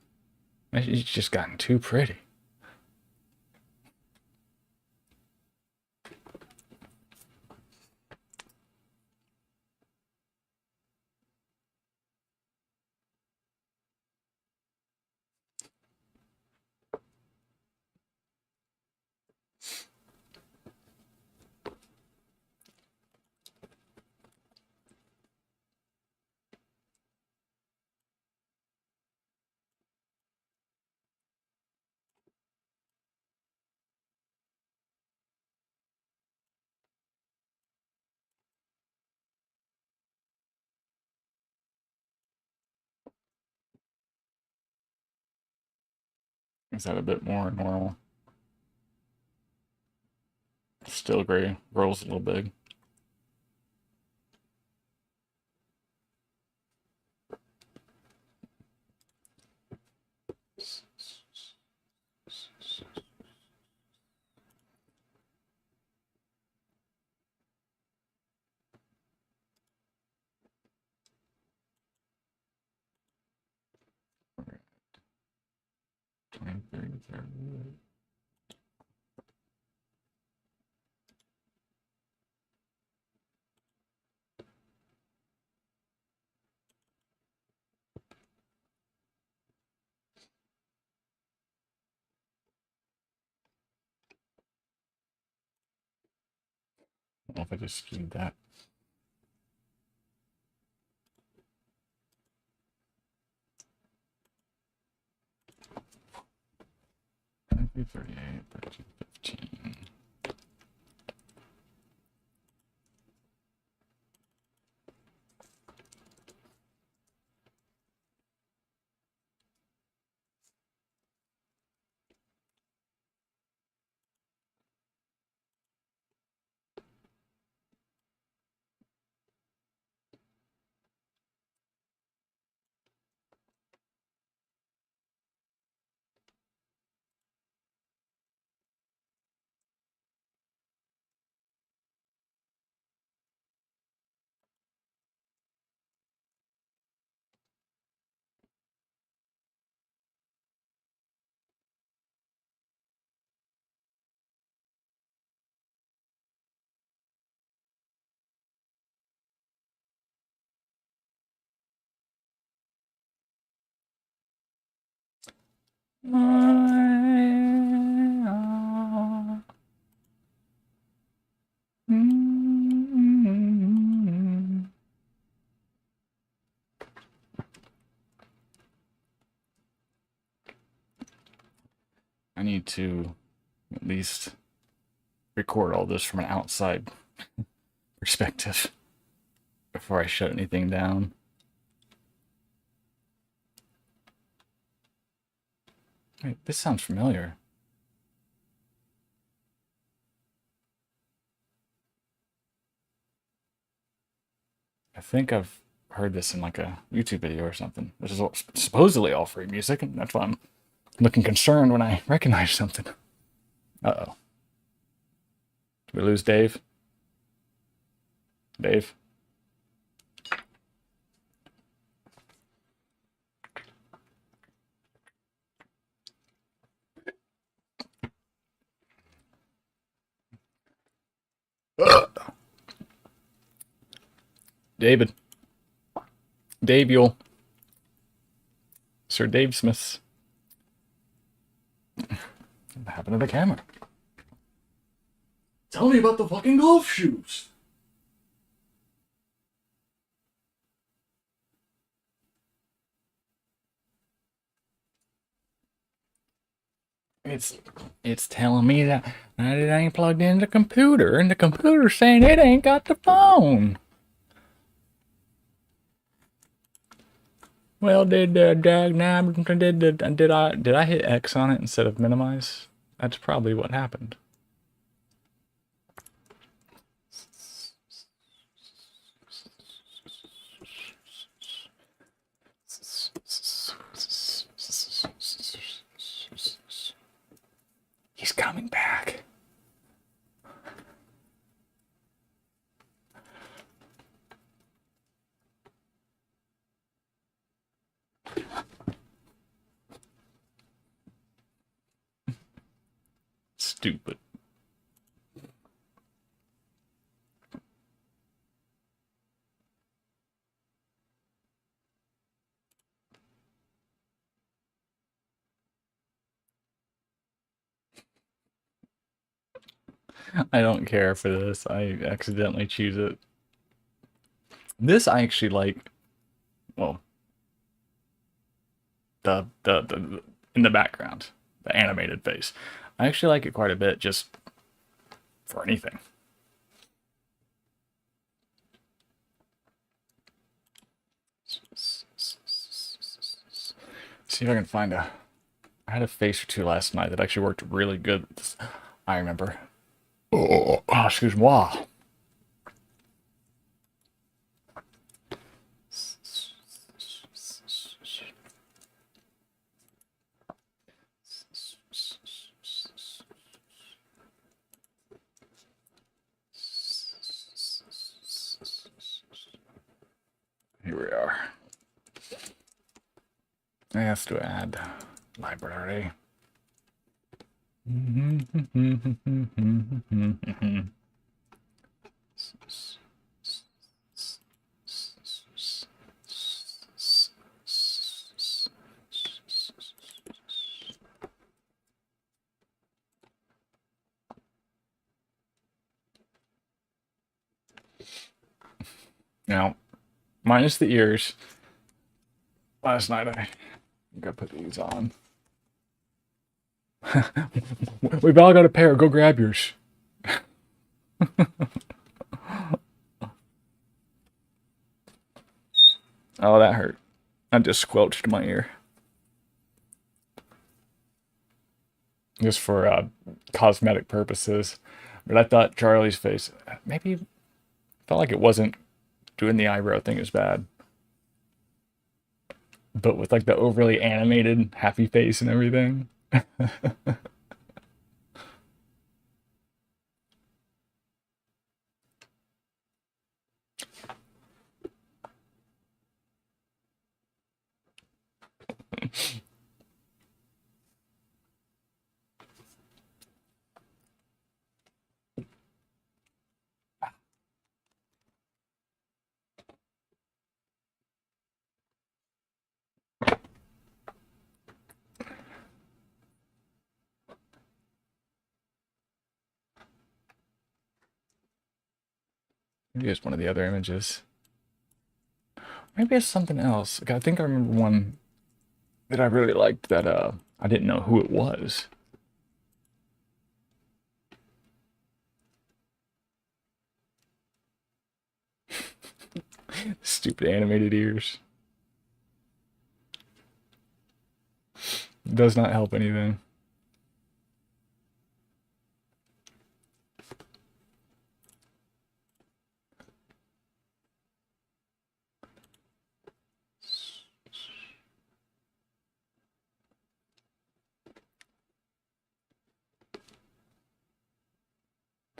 It's just gotten too pretty. Is that a bit more normal? Still gray. Rolls a little big. Okay, 23, 30. I don't know if I just skewed that. 23, 38, 13, 15. I need to at least record all this from an outside perspective before I shut anything down. Wait, this sounds familiar. I think I've heard this in like a YouTube video or something. This is supposedly all free music, and that's why I'm looking concerned when I recognize something. Uh-oh. Did we lose Dave? Dave? David. Dave Yule. Sir Dave Smith. What happened to the camera? Tell me about the fucking golf shoes. It's telling me that it ain't plugged into the computer, and the computer's saying it ain't got the phone. Well, did I hit X on it instead of minimize? That's probably what happened. He's coming back. Stupid. I don't care for this. I accidentally choose it. This I actually like. Well, the in the background, the animated face. I actually like it quite a bit, just for anything. See if I can find a. I had a face or two last night that actually worked really good. I remember. Oh, excuse moi. Here we are. I have to add library. Now, minus the ears. Last night I think I put these on. We've all got a pair. Go grab yours. Oh, that hurt. I just squelched my ear. Just for cosmetic purposes. But I thought Charlie's face maybe felt like it wasn't doing the eyebrow thing as bad. But with like the overly animated happy face and everything. Maybe it's one of the other images. Maybe it's something else. Like, I think I remember one that I really liked that I didn't know who it was. Stupid animated ears. Does not help anything.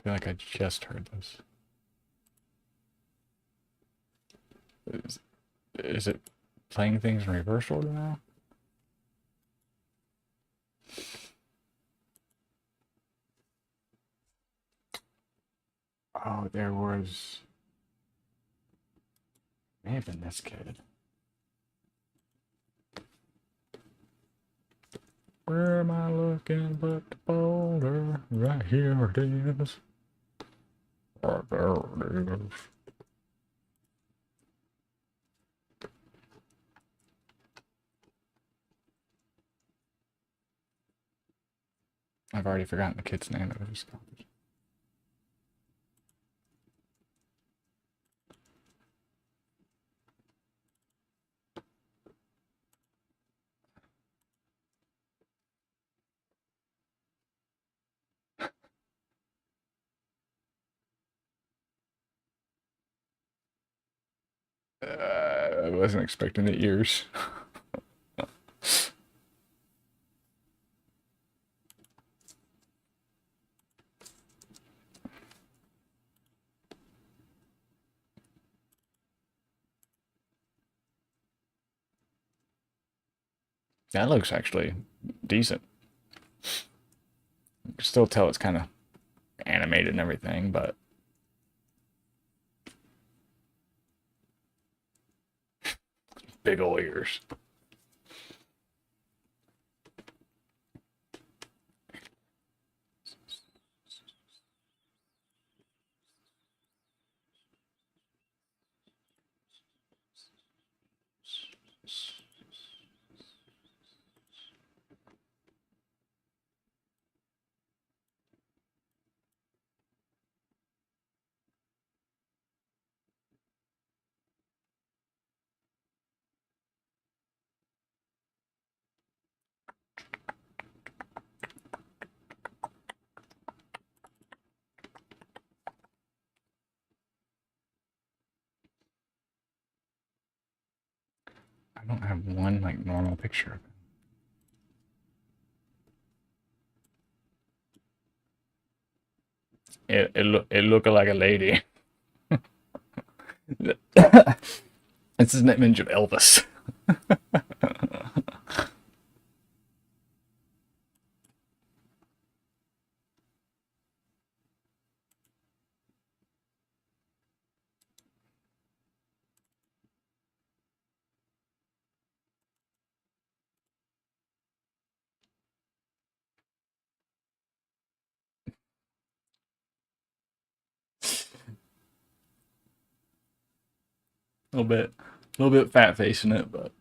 I feel like I just heard this. Is it playing things in reverse order now? Oh, there was. May have been this kid. Where am I looking but the boulder? Right here it is. Right there it is. I've already forgotten the kid's name that I just copied. I wasn't expecting the ears. That looks actually decent. You can still tell it's kind of animated and everything, but big ol' ears. I don't have one like normal picture of it. It look like a lady. It's his image of Elvis. A little bit fat facing it, but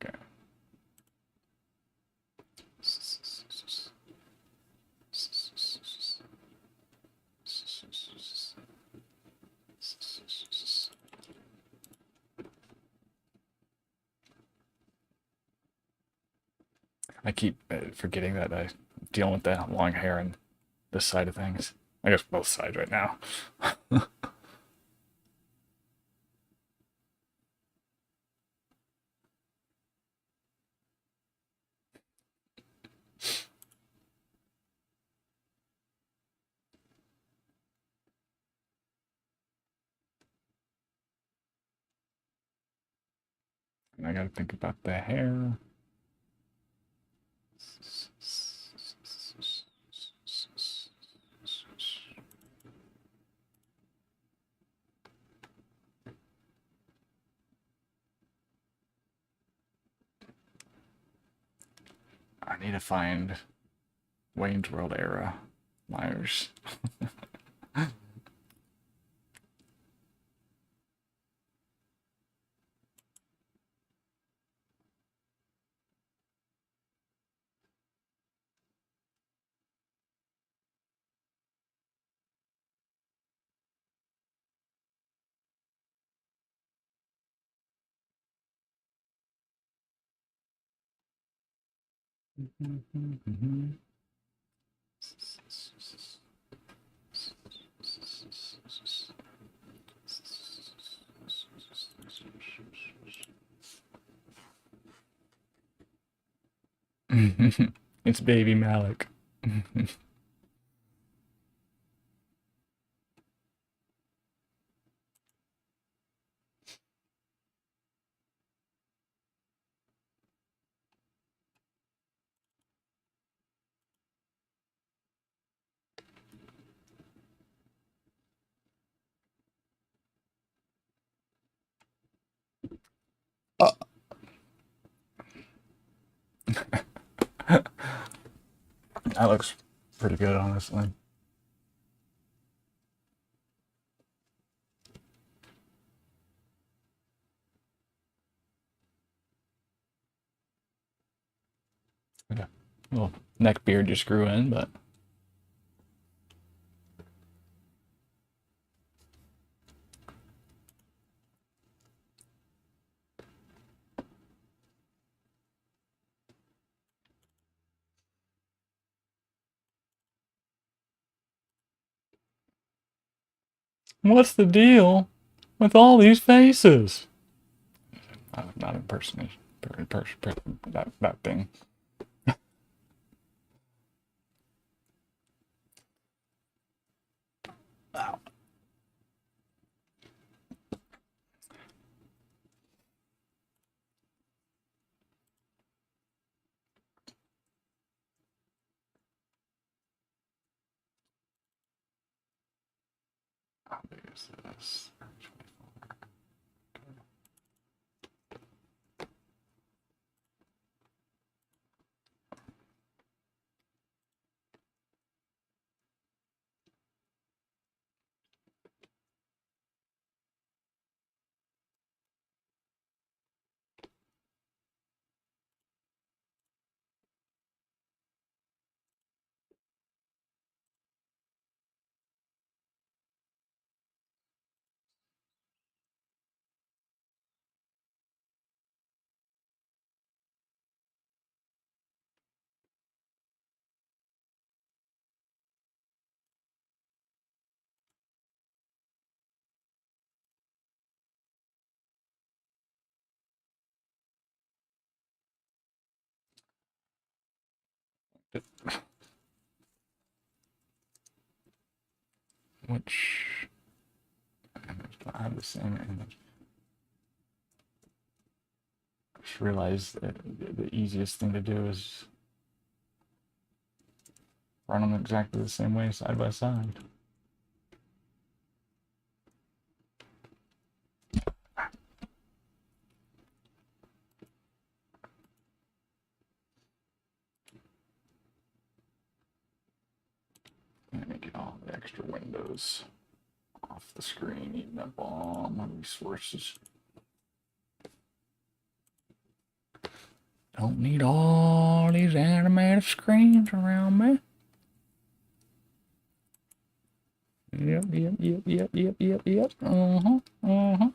okay. I keep forgetting that I dealing with that long hair and this side of things. I guess both sides right now. And I gotta think about the hair. I need to find Wayne's World era Myers. It's Baby Malik. That looks pretty good, honestly. Okay. Little neck beard just grew in, but what's the deal with all these faces? Not impersonation. That thing. Ow. How big is this? Which image do I have the same image? I just realized that the easiest thing to do is run them exactly the same way, side by side. Let me get all the extra windows off the screen, eating up all my resources. Don't need all these animated screens around me. Yep. Uh-huh.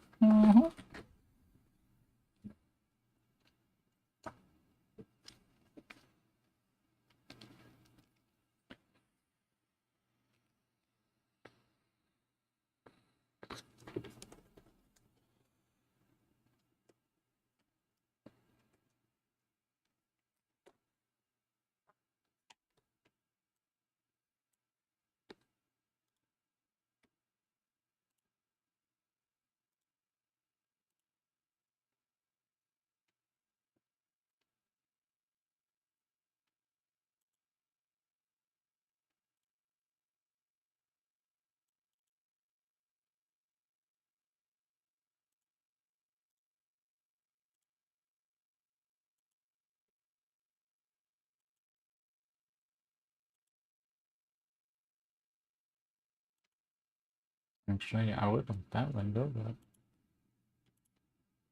Actually, I would want that window, but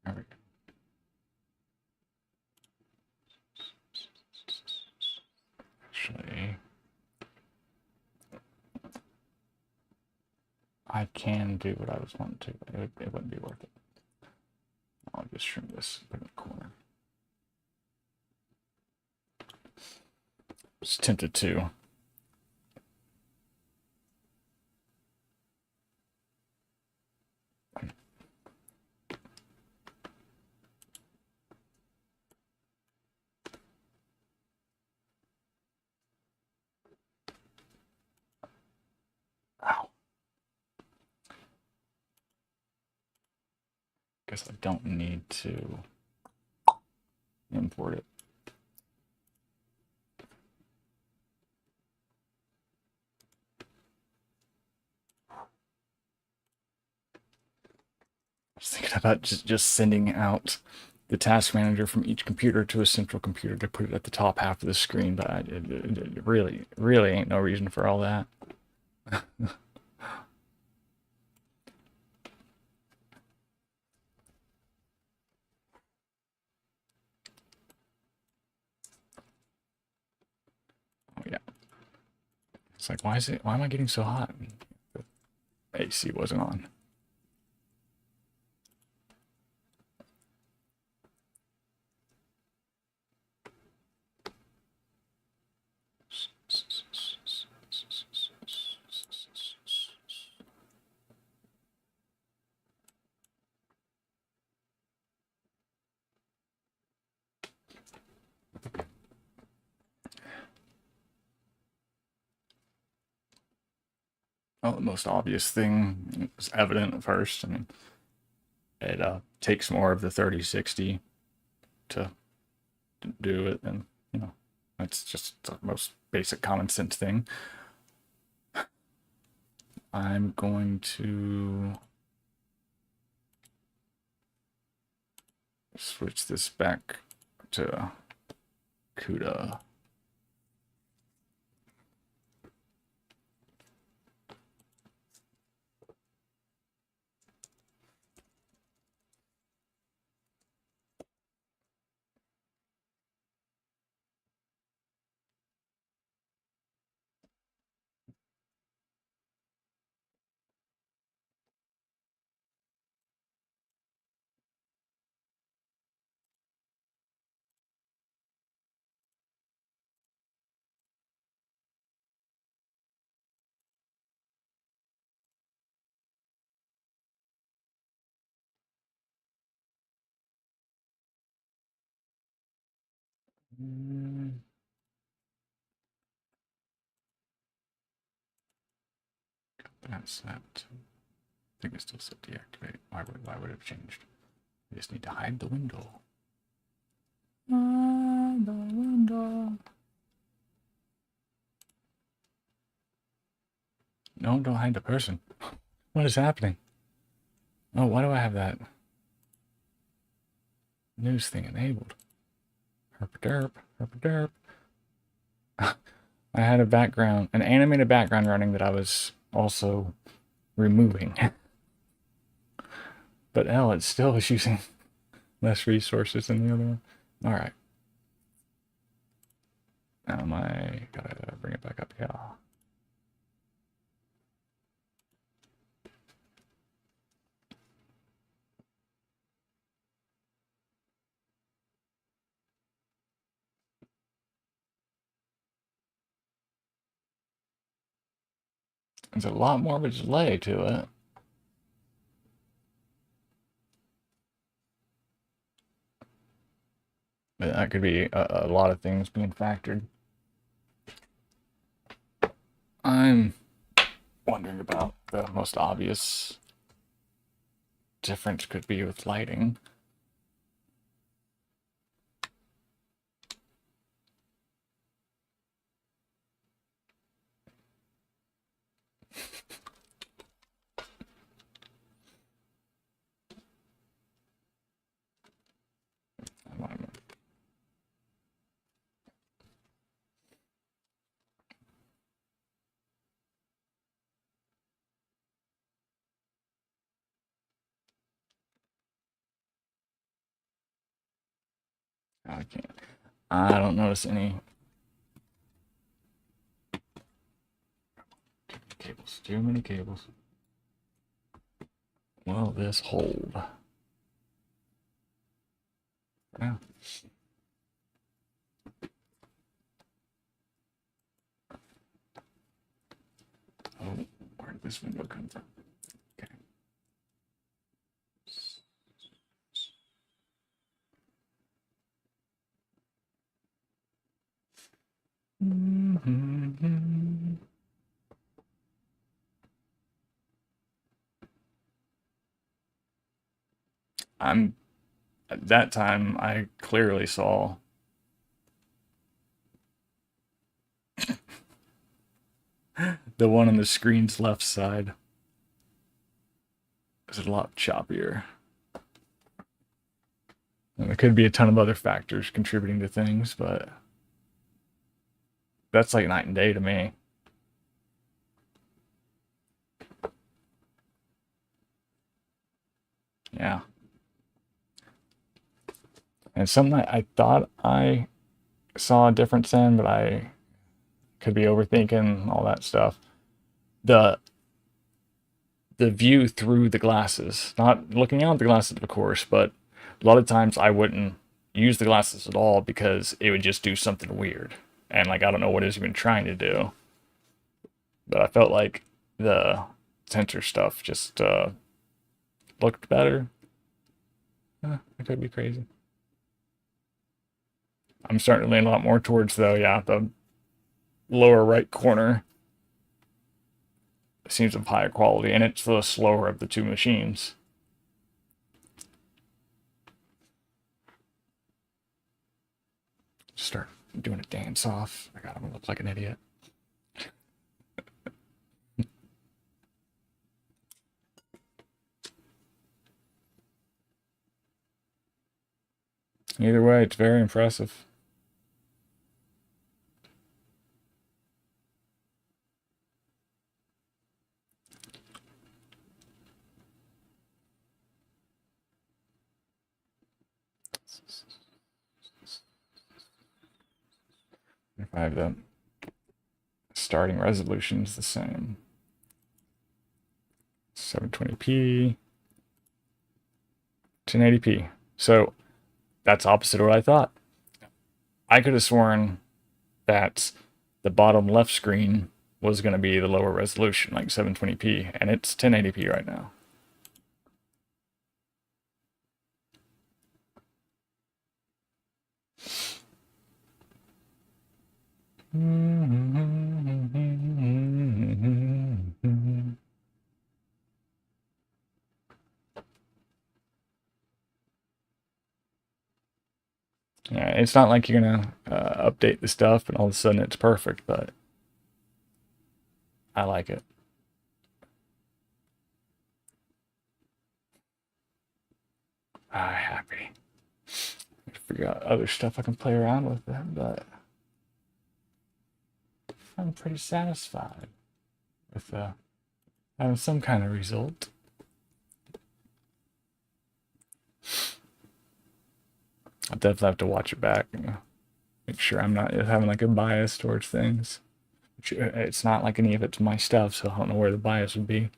there we go. Actually, I can do what I was wanting to, but it wouldn't be worth it. I'll just trim this, put it in the corner. Just tempted to. Ow. Guess I don't need to import it. I was thinking about just sending out the task manager from each computer to a central computer to put it at the top half of the screen, but it really ain't no reason for all that. Oh yeah. It's like, why am I getting so hot? The AC wasn't on. Well, the most obvious thing was evident at first. I mean, it takes more of the 3060 to do it, and you know, that's just the most basic common sense thing. I'm going to switch this back to CUDA. That's that. I think it still said deactivate. Why would it have changed? I just need to hide the window. Hide the window. No, don't hide the person. What is happening? Oh, why do I have that news thing enabled? Herp derp. I had a background, an animated background running that I was also removing. But L, it still is using less resources than the other one. All right. Now I gotta bring it back up. Yeah. There's a lot more of a delay to it. But that could be a lot of things being factored. I'm wondering about the most obvious difference could be with lighting. I can't. I don't notice any cables. Too many cables. Will this hold? Yeah. Oh, where did this window come from? Okay. I'm at that time I clearly saw the one on the screen's left side is a lot choppier than the could be a ton of other factors contributing to things, but that's like night and day to me. Yeah. And something I thought I saw a difference in, but I could be overthinking all that stuff. The the view through the glasses, not looking out the glasses, of course, but a lot of times I wouldn't use the glasses at all because it would just do something weird. And like I don't know what it's even trying to do. But I felt like the sensor stuff just looked better. It could be crazy. I'm starting to lean a lot more towards though, yeah, the lower right corner seems of higher quality, and it's the slower of the two machines. Start doing a dance off. I gotta look like an idiot. Either way, it's very impressive. If I have the starting resolution is the same. 720p, 1080p. So that's opposite of what I thought. I could have sworn that the bottom left screen was going to be the lower resolution, like 720p, and it's 1080p right now. Yeah, it's not like you're gonna update the stuff and all of a sudden it's perfect, but I like it. Happy. Figure out other stuff I can play around with it, but I'm pretty satisfied with having some kind of result. I'll definitely have to watch it back and make sure I'm not having like a bias towards things. It's not like any of it's my stuff, so I don't know where the bias would be.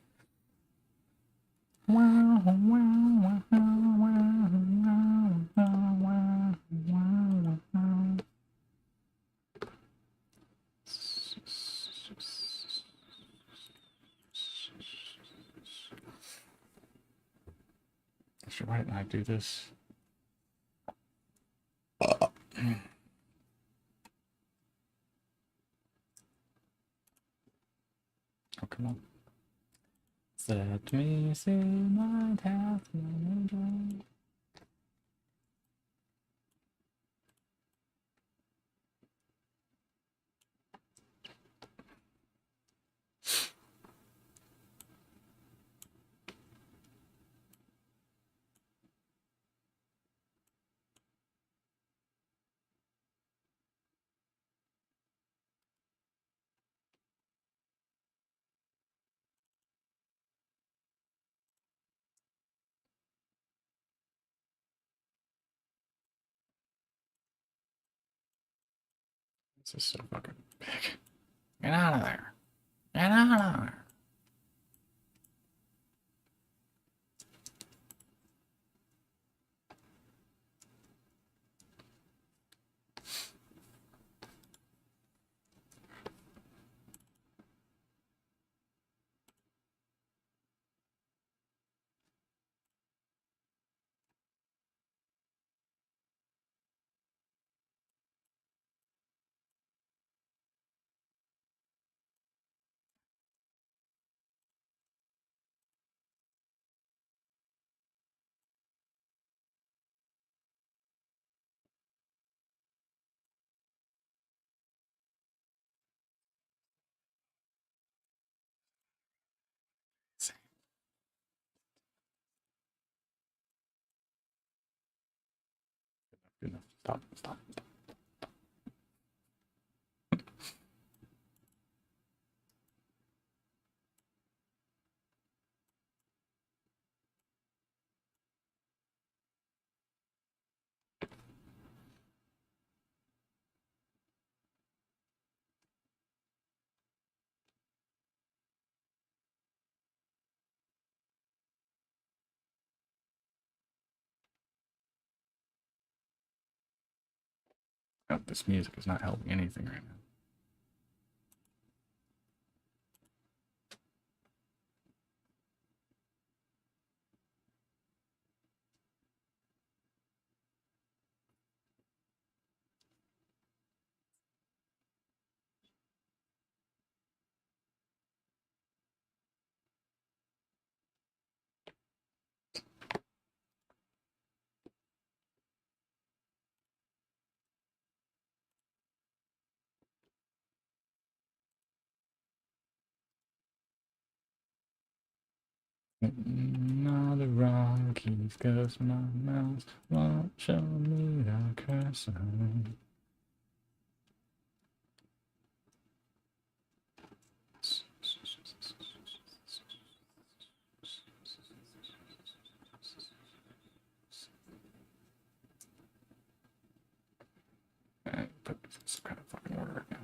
So why didn't I do this? Oh, come on. Set me see my path. This is so fucking big. Get out of there. Get out of there. Stop, stop. Oh, this music is not helping anything right now. Another wrong keys, cause my mouse won't show me the cursor. Put this kind of fucking order right now.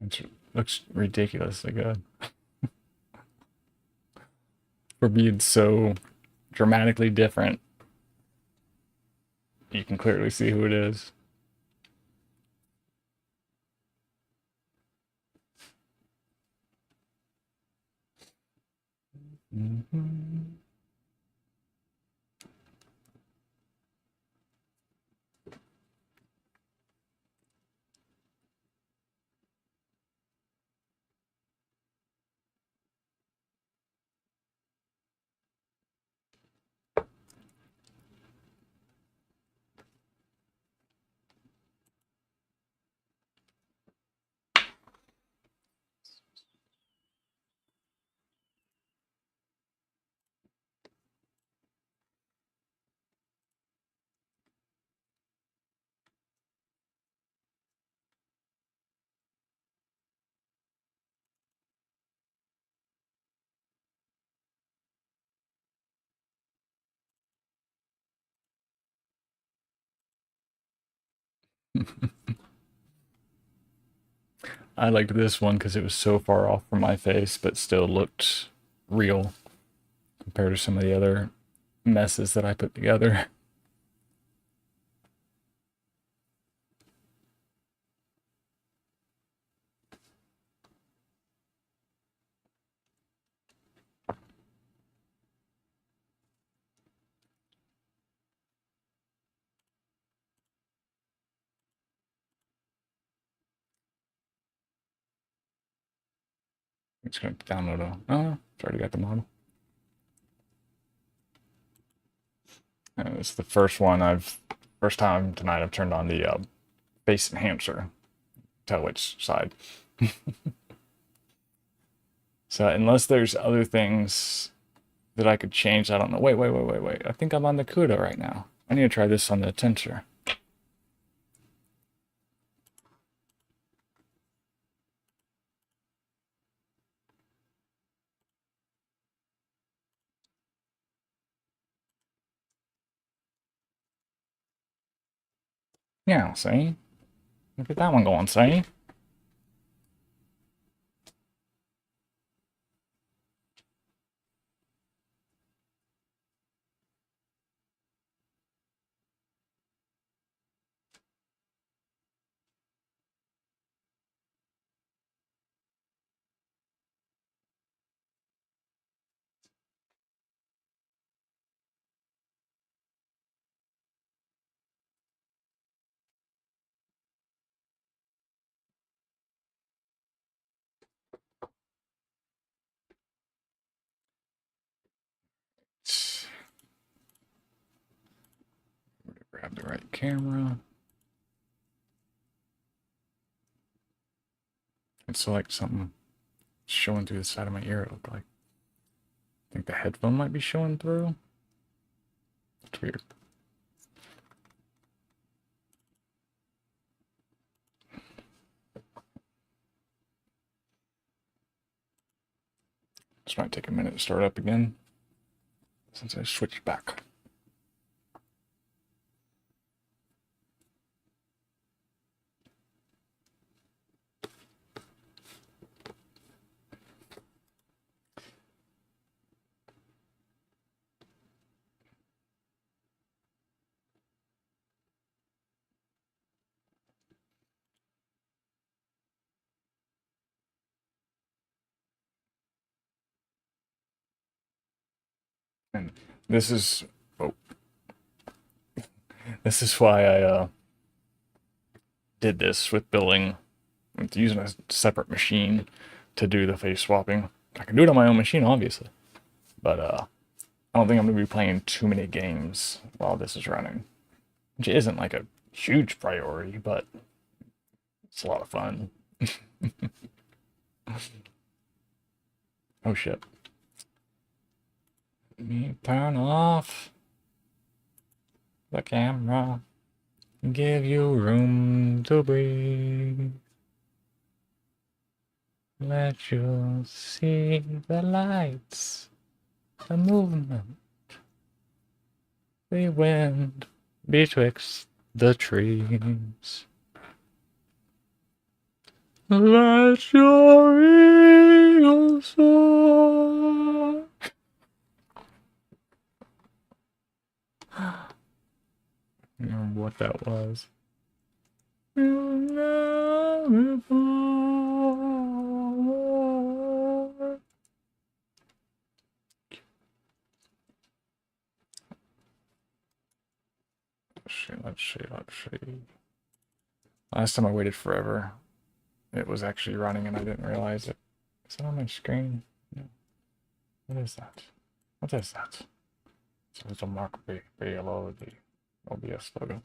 It looks ridiculously good for being so dramatically different. You can clearly see who it is. Mm-hmm. I liked this one because it was so far off from my face, but still looked real compared to some of the other messes that I put together. I'm just gonna download a. Oh, it's already got the model. It's the first time tonight I've turned on the face enhancer. Tell which side. So unless there's other things that I could change, I don't know. Wait. I think I'm on the CUDA right now. I need to try this on the tensor. Yeah, see? Look at that one going, see? Grab the right camera. And select something showing through the side of my ear, it looked like. I think the headphone might be showing through. It's weird. This might take a minute to start up again since I switched back. And this is, oh, this is why I did this with billing, with using a separate machine to do the face swapping. I can do it on my own machine, obviously, but I don't think I'm going to be playing too many games while this is running, which isn't like a huge priority, but it's a lot of fun. Oh shit. Let me turn off the camera and give you room to breathe. Let you see the lights, the movement, the wind betwixt the trees. Let your eagles soar. I don't remember what that was. You'll never fall. Let's see. Last time I waited forever, it was actually running and I didn't realize it. Is it on my screen? No. What is that? What is that? So it's a mark below the OBS logo.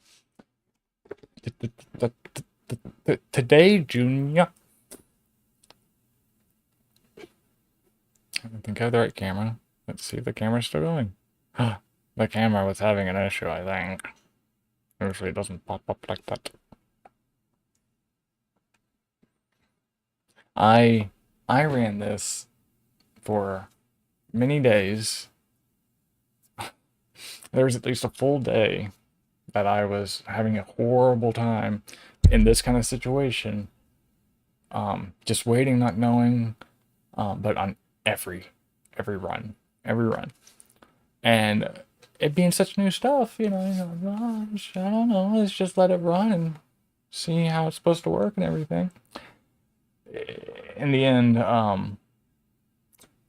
Today, Junior. I think I have the right camera. Let's see if the camera's still going. The camera was having an issue, I think. Usually it doesn't pop up like that. I ran this for many days. There was at least a full day that I was having a horrible time in this kind of situation. Just waiting, not knowing, but on every run. And it being such new stuff, you know, I don't know, let's just let it run and see how it's supposed to work and everything. In the end,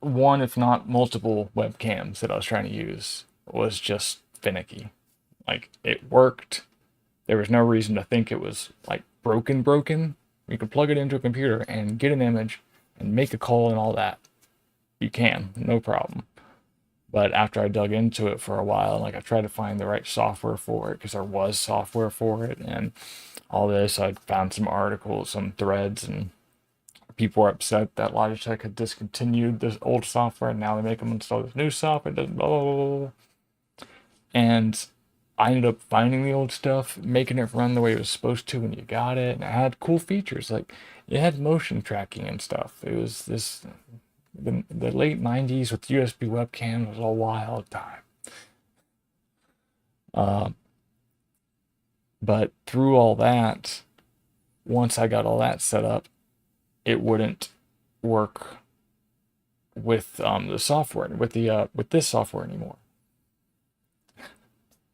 one, if not multiple webcams that I was trying to use was just finicky. Like, it worked. There was no reason to think it was like broken. You could plug it into a computer and get an image and make a call and all that. You can, no problem. But after I dug into it for a while, like I tried to find the right software for it because there was software for it and all this, I found some articles, some threads, and people were upset that Logitech had discontinued this old software and now they make them install this new software, blah, blah, blah, blah. And I ended up finding the old stuff, making it run the way it was supposed to when you got it, and it had cool features, like it had motion tracking and stuff. It was this, the late 90s with USB webcam was a wild time. But through all that, once I got all that set up, it wouldn't work with the software, with this software anymore.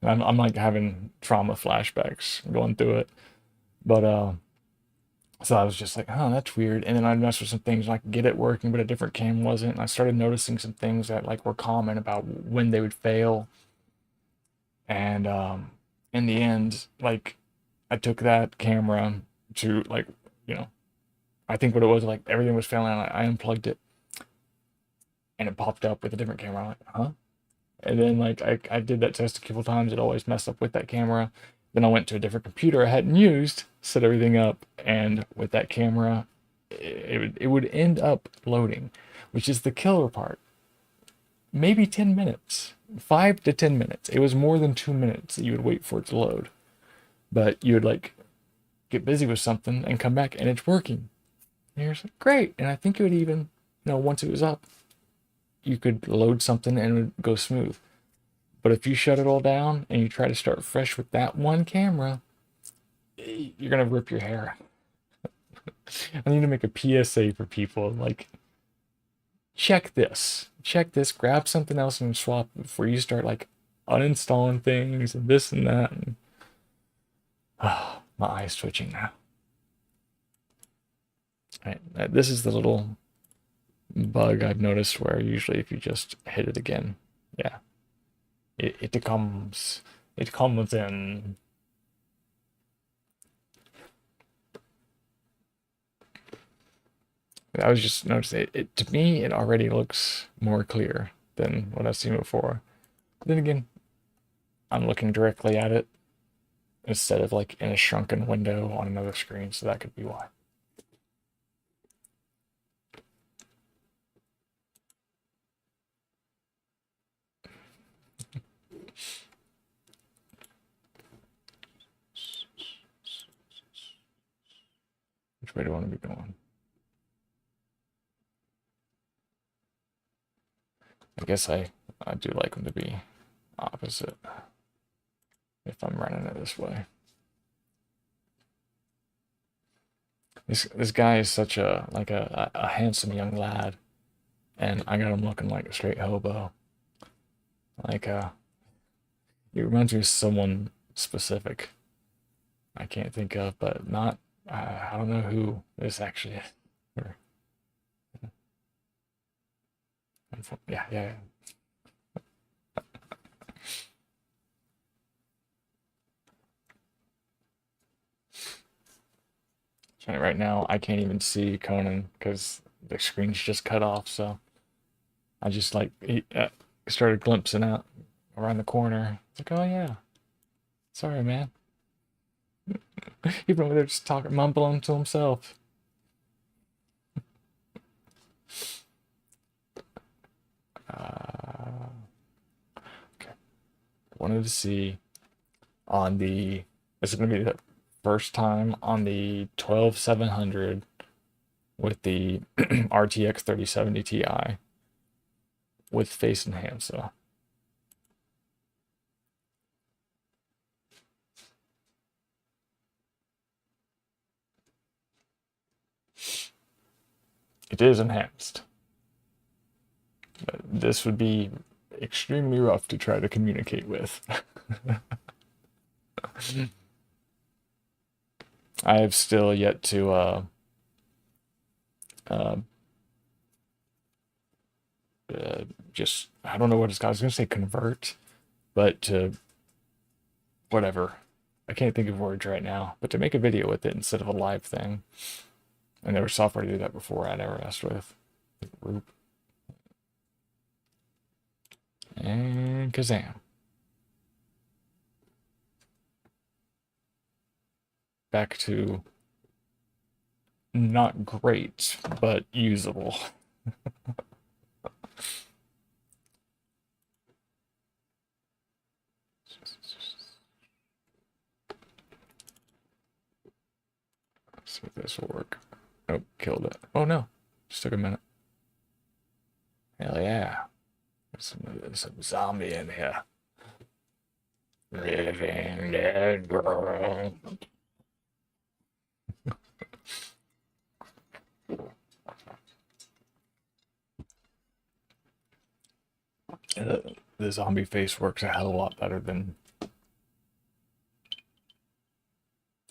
I'm like having trauma flashbacks going through it. But so I was just like, oh, that's weird. And then I'd mess with some things like get it working, but a different cam wasn't. And I started noticing some things that like were common about when they would fail. And in the end, like I took that camera to like, you know, I think what it was, like everything was failing. I unplugged it and it popped up with a different camera. I'm like, huh? And then like I did that test a couple times. It always messed up with that camera. Then I went to a different computer I hadn't used, set everything up, and with that camera, it would end up loading, which is the killer part. Maybe 10 minutes, 5 to 10 minutes. It was more than 2 minutes that you would wait for it to load. But you would like get busy with something and come back and it's working. And you're like, great. And I think it would even, once it was up, you could load something and it would go smooth. But if you shut it all down and you try to start fresh with that one camera, you're gonna rip your hair. I need to make a PSA for people. Like, check this. Check this. Grab something else and swap it before you start like uninstalling things and this and that. And, my eye's twitching now. All right, this is the little bug I've noticed where usually if you just hit it again, yeah, it comes in. I was just noticing it to me it already looks more clear than what I've seen before. But then again, I'm looking directly at it instead of like in a shrunken window on another screen, so that could be why. Which way do I want to be going? I guess I do like them to be opposite if I'm running it this way. This guy is such a handsome young lad, and I got him looking like a straight hobo. Like he reminds me of someone specific. I can't think of, but not I don't know who this actually is. Or, yeah. Right now, I can't even see Conan because the screen's just cut off. So I just like started glimpsing out around the corner. It's like, oh yeah, sorry, man. He's over there just talking, mumbling to himself. Okay. Wanted to see on the. This is gonna be the first time on the 12700 with the RTX 3070 Ti with face enhancer. It is enhanced. But this would be extremely rough to try to communicate with. I have still yet to uh, just I don't know what it's called. I was gonna say convert, but to whatever. I can't think of words right now, but to make a video with it instead of a live thing. And there was software to do that before I never messed with. Roop. And Kazam. Back to not great, but usable. See if this will work. Oh, killed it. Oh no, just took a minute. Hell yeah. There's some zombie in here. Living dead girl. The zombie face works a hell of a lot better than.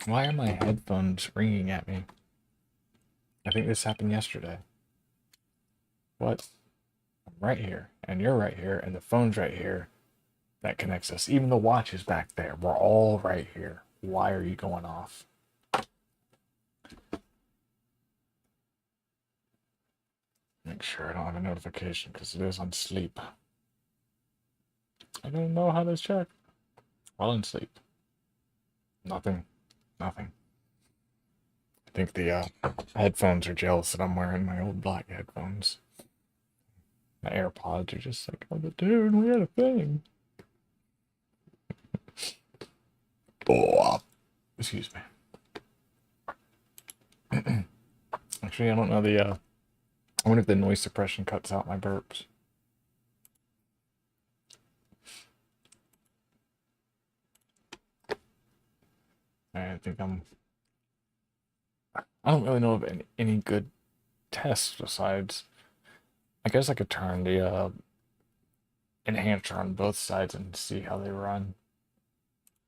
Why are my headphones ringing at me? I think this happened yesterday. What? I'm right here, and you're right here, and the phone's right here. That connects us. Even the watch is back there. We're all right here. Why are you going off? Make sure I don't have a notification because it is on sleep. I don't know how to check. While in sleep. Nothing. Nothing. I think the headphones are jealous that I'm wearing my old black headphones. My AirPods are just like, oh, but dude, we had a thing. Oh, excuse me. Actually, I don't know the. I wonder if the noise suppression cuts out my burps. I think I'm. I don't really know of any good tests besides. I guess I could turn the enhancer on both sides and see how they run.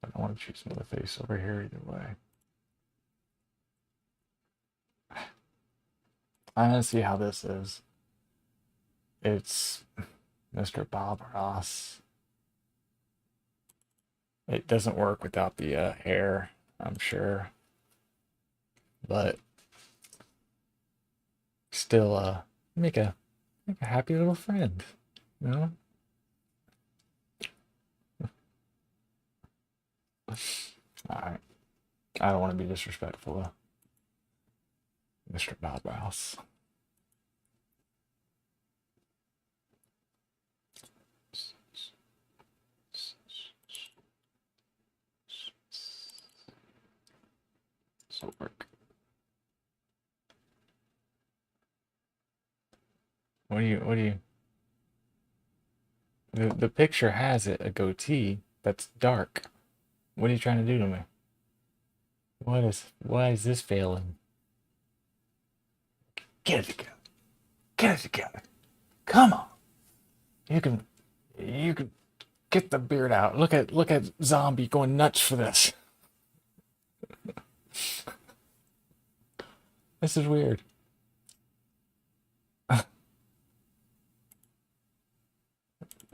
I don't want to choose another face over here either way. I want to see how this is. It's Mr. Bob Ross. It doesn't work without the hair, I'm sure. But still, make a happy little friend, you know? Alright. I don't want to be disrespectful to Mr. Bob Ross. So work. What do you the picture has it a goatee that's dark. What are you trying to do to me? Why is this failing? Get it together. Get it together. Come on. You can you can get the beard out. Look at Zombie going nuts for this. This is weird.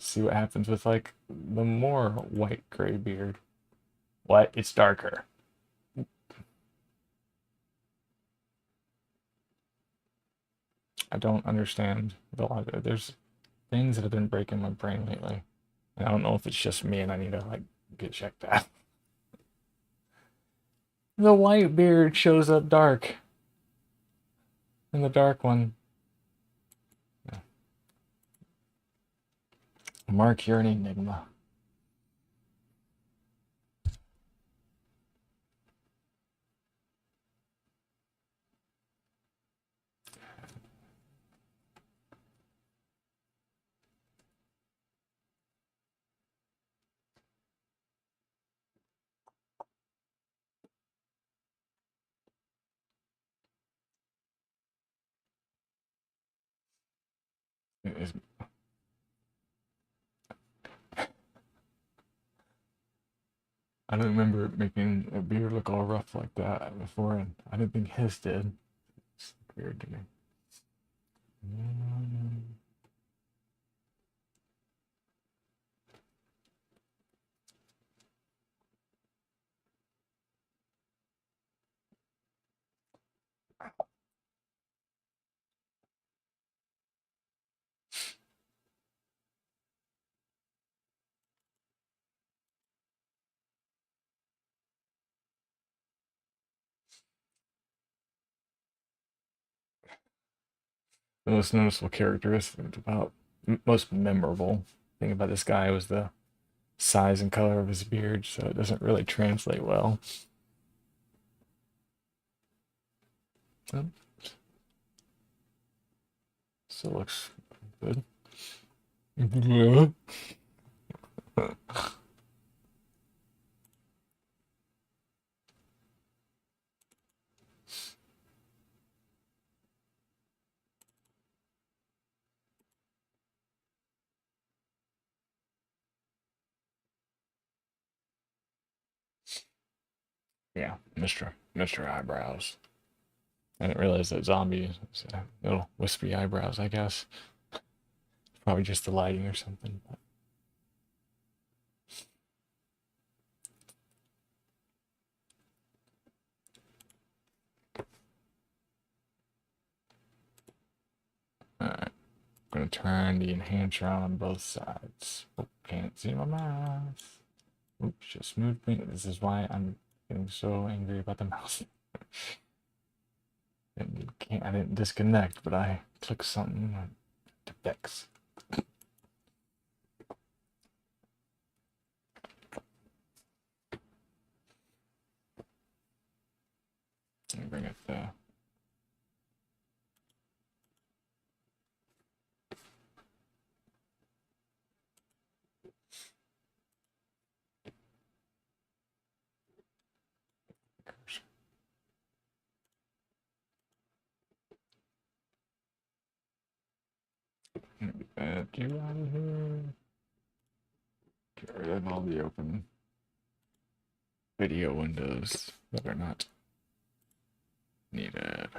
See what happens with like the more white gray beard. What? It's darker. I don't understand the logic. There's things that have been breaking my brain lately. And I don't know if it's just me and I need to like get checked out. The white beard shows up dark. And the dark one. Yeah. Mark, you're an enigma. Is I don't remember making a beard look all rough like that before, and I didn't think his did. It's weird to me. The most noticeable characteristic about most memorable thing about this guy was the size and color of his beard, so it doesn't really translate well. Oh, still looks good. Yeah, Mr. Eyebrows. I didn't realize that zombie has little wispy eyebrows, I guess. Probably just the lighting or something. But alright, I'm gonna turn the enhancer on both sides. Oops. can't see my mouse. Oops, just moved me. This is why I'm getting so angry about the mouse. I didn't disconnect, but I clicked something to fix. Let me bring it there. Get you out of here. Get rid of all the open video windows that are not needed.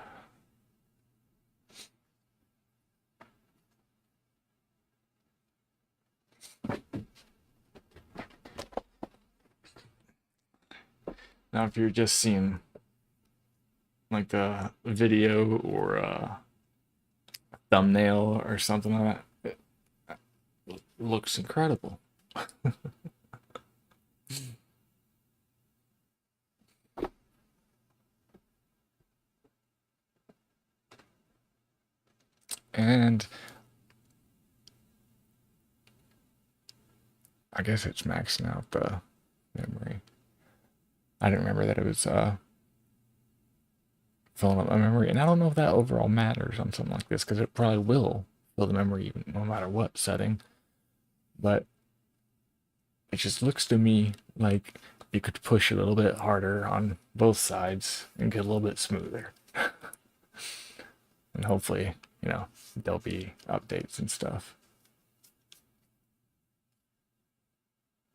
Now, if you're just seeing like the video or a thumbnail or something like that, it looks incredible. And I guess it's maxing out the memory. I didn't remember that it was filling up my memory, and I don't know if that overall matters on something like this, because it probably will fill the memory even no matter what setting. But it just looks to me like you could push a little bit harder on both sides and get a little bit smoother. And hopefully, there'll be updates and stuff.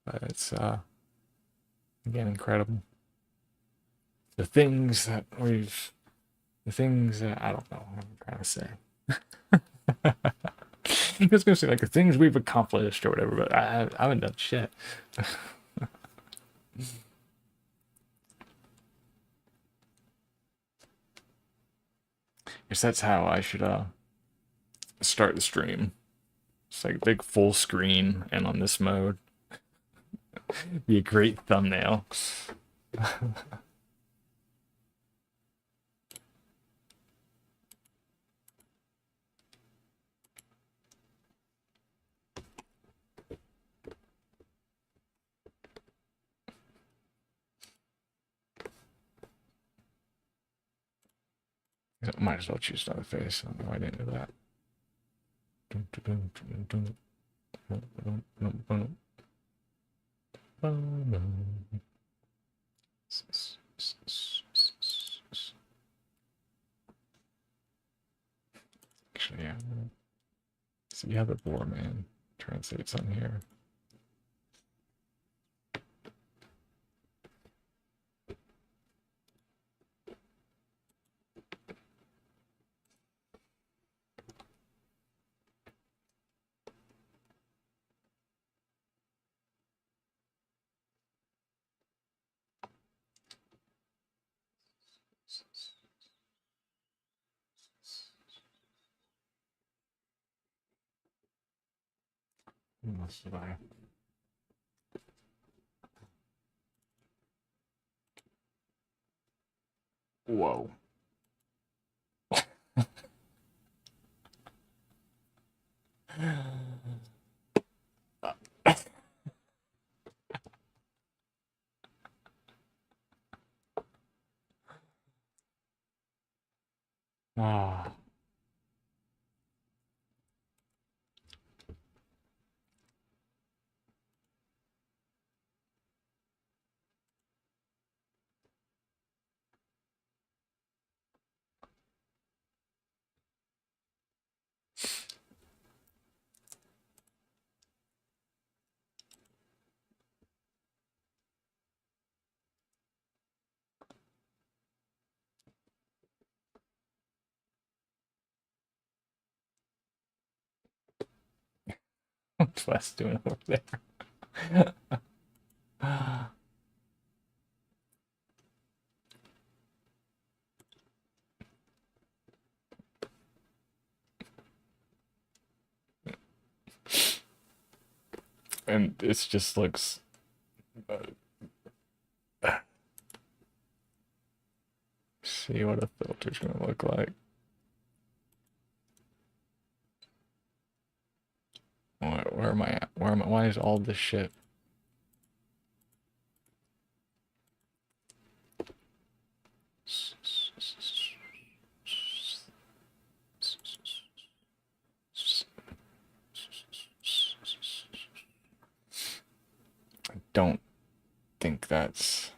But it's again incredible. The things that I don't know what I'm trying to say. I was gonna say like the things we've accomplished or whatever, but I haven't done shit. Guess that's how I should start the stream. It's like a big full screen and on this mode. Be a great thumbnail. Might as well choose another face. I don't know why I didn't do that. Actually, yeah. So you have the boar man. Translate something here. What else did I? Whoa. Ah. What's Wes doing over there? And it just looks. See what a filter's gonna look like. Where am I at? Where am I? Why is all this shit? I don't think that's.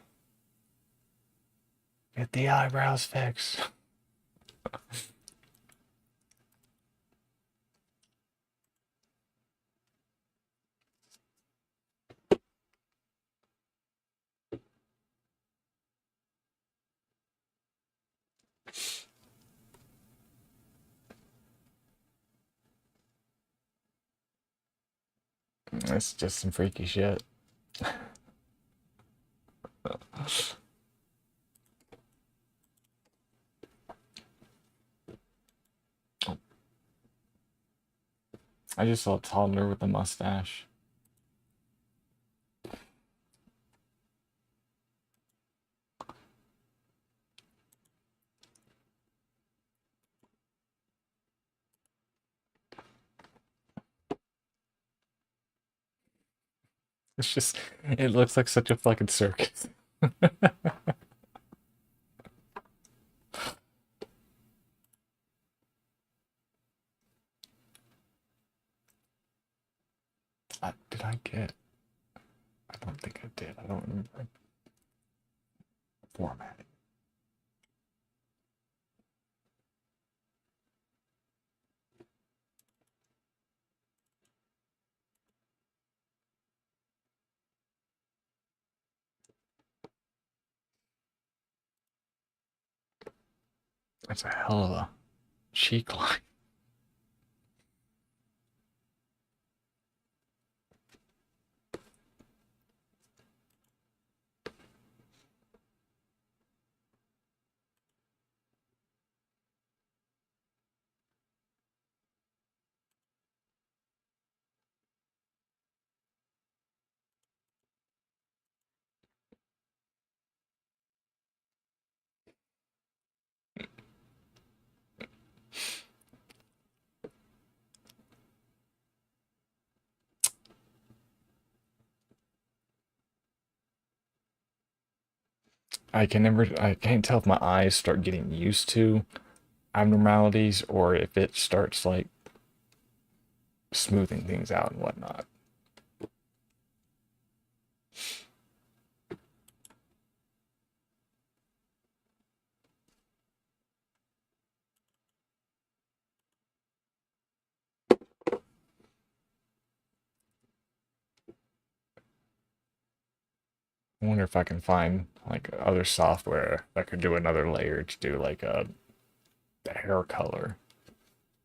Get the eyebrows fixed. That's just some freaky shit. I just saw a toddler with a mustache. It's just, it looks like such a fucking circus. Did I get? I don't think I did. I don't remember. Formatting. That's a hell of a cheek line. I can't tell if my eyes start getting used to abnormalities or if it starts like smoothing things out and whatnot. I wonder if I can find like other software that could do another layer to do like the hair color.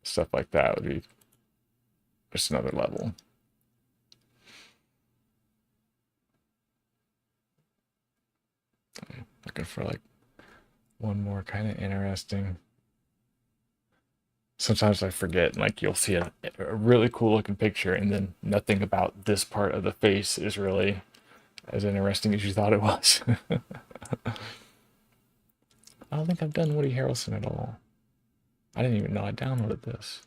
Stuff like that would be just another level. Looking for like one more kind of interesting. Sometimes I forget, like you'll see a really cool looking picture and then nothing about this part of the face is really as interesting as you thought it was. I don't think I've done Woody Harrelson at all. I didn't even know I downloaded this.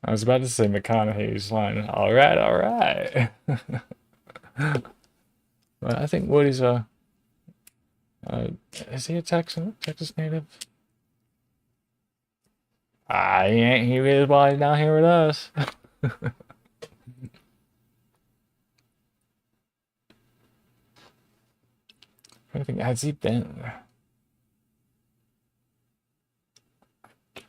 I was about to say McConaughey's line. All right, all right. But I think Woody's uh, is he a Texas native? Ah, he ain't. He is while he's down here with us. I think has he been?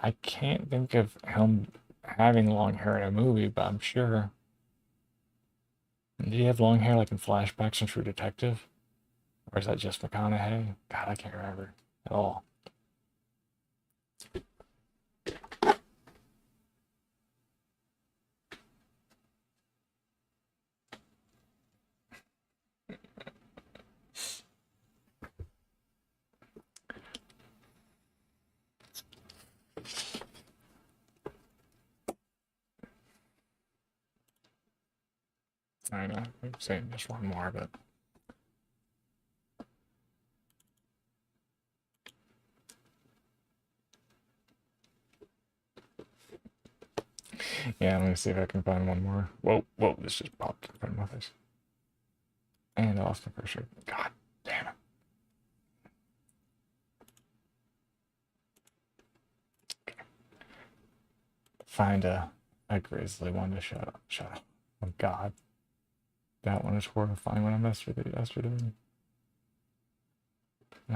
I can't think of him having long hair in a movie, but I'm sure. Did he have long hair like in flashbacks in True Detective? Or is that just McConaughey? God, I can't remember at all. I know, I'm saying just one more, but yeah, I'm gonna see if I can find one more. Whoa, whoa, this just popped in front of my face. And Austin for sure. God damn it. Find a grizzly one to shut up. Shut up. Oh god. That one is horrifying when I messed with it yesterday. And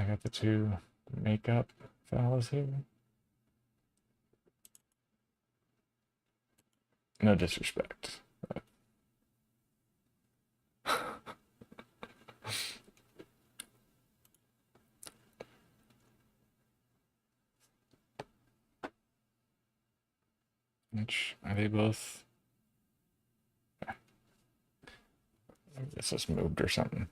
I got the two makeup fellas here. No disrespect. But which are they both? I guess this moved or something.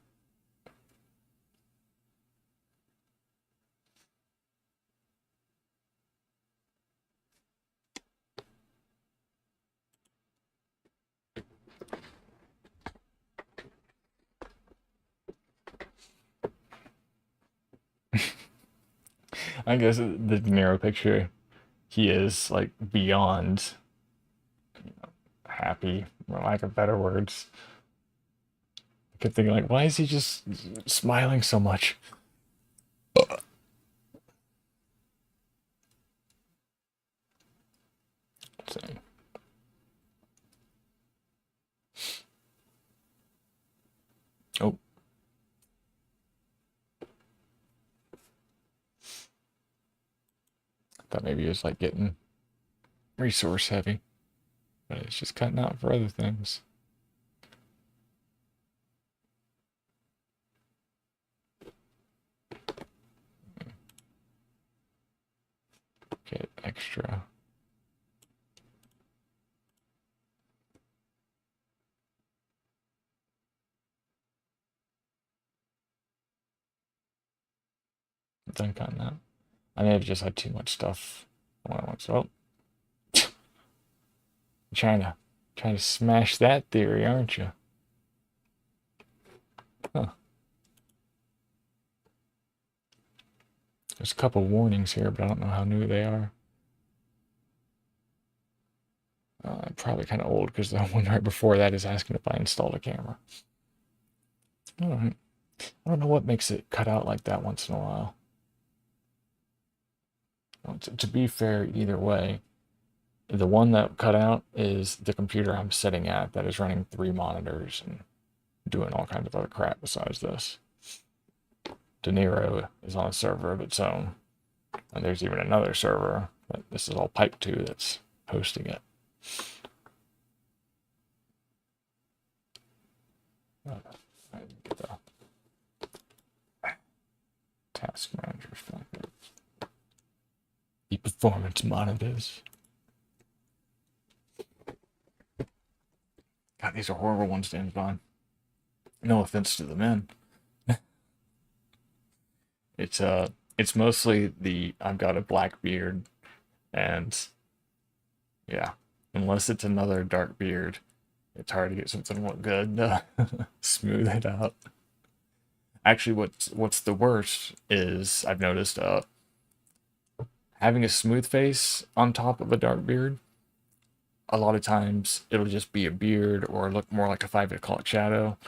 I guess the De Niro picture, he is like beyond happy, for lack of better words. I kept thinking like, why is he just smiling so much? So, oh, I thought maybe it was like getting resource heavy, but it's just cutting out for other things. Get extra. Done cutting that. I may have just had too much stuff all at once. Oh, trying to smash that theory, aren't you? Huh. There's a couple warnings here, but I don't know how new they are. Probably kind of old because the one right before that is asking if I installed a camera. All right. I don't know what makes it cut out like that once in a while. Well, to be fair, either way, the one that cut out is the computer I'm sitting at that is running 3 monitors and doing all kinds of other crap besides this. De Niro is on a server of its own, and there's even another server that this is all piped to that's hosting it. I didn't get the task manager stuff. The performance monitors. God, these are horrible ones to end on. No offense to the men. It's it's mostly the I've got a black beard, and yeah, unless it's another dark beard, it's hard to get something to look good to smooth it out. Actually, what's the worst is I've noticed having a smooth face on top of a dark beard. A lot of times it'll just be a beard or look more like a 5 o'clock shadow.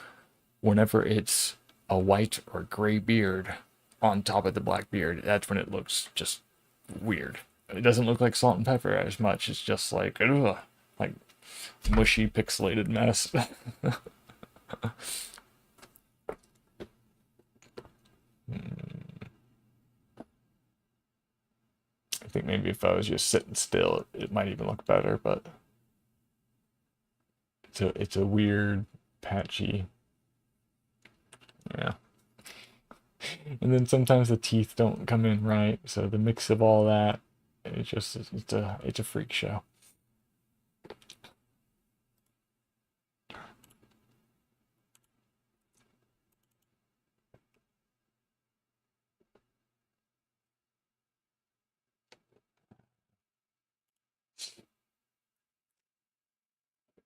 Whenever it's a white or gray beard on top of the black beard, that's when it looks just weird. It doesn't look like salt and pepper as much. It's just like, ugh, like mushy pixelated mess. I think maybe if I was just sitting still, it might even look better, but it's a weird, patchy, yeah. And then sometimes the teeth don't come in right, so the mix of all that, it's a freak show.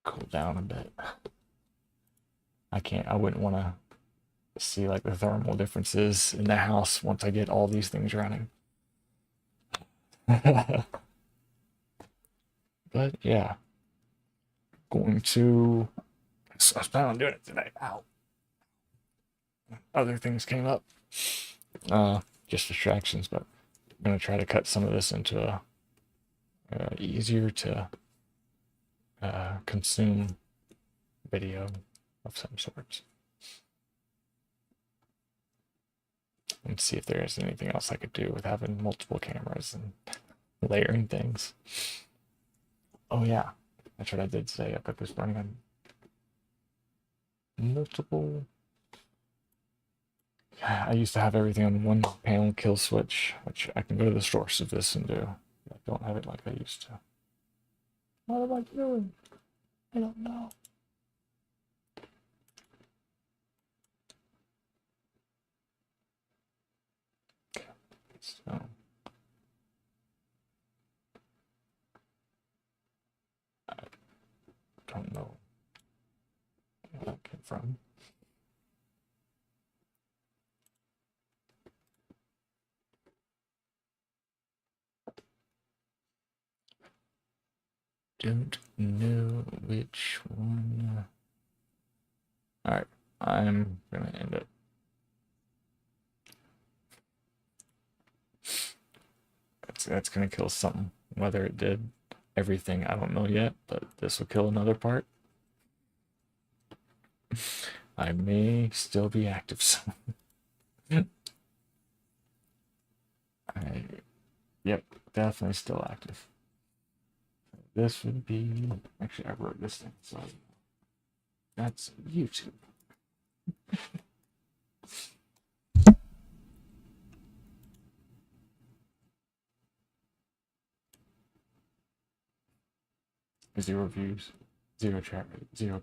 Cool down a bit. I wouldn't want to see like the thermal differences in the house once I get all these things running. But yeah, going to. I was planning on doing it today. Ow. Other things came up. Just distractions, but I'm gonna try to cut some of this into a easier to consume video of some sort. And see if there is anything else I could do with having multiple cameras and layering things. Oh yeah, that's what I did say. I've got this running on multiple. I used to have everything on one panel kill switch, which I can go to the source of this and do. I don't have it like I used to. What am I doing? I don't know. So I don't know where that came from. Don't know which one. All right, I'm gonna end it. That's gonna kill something. Whether it did everything, I don't know yet, but this will kill another part. I may still be active soon. Yep, definitely still active. This would be, actually I wrote this thing, so that's YouTube. Zero views, zero chat rate, zero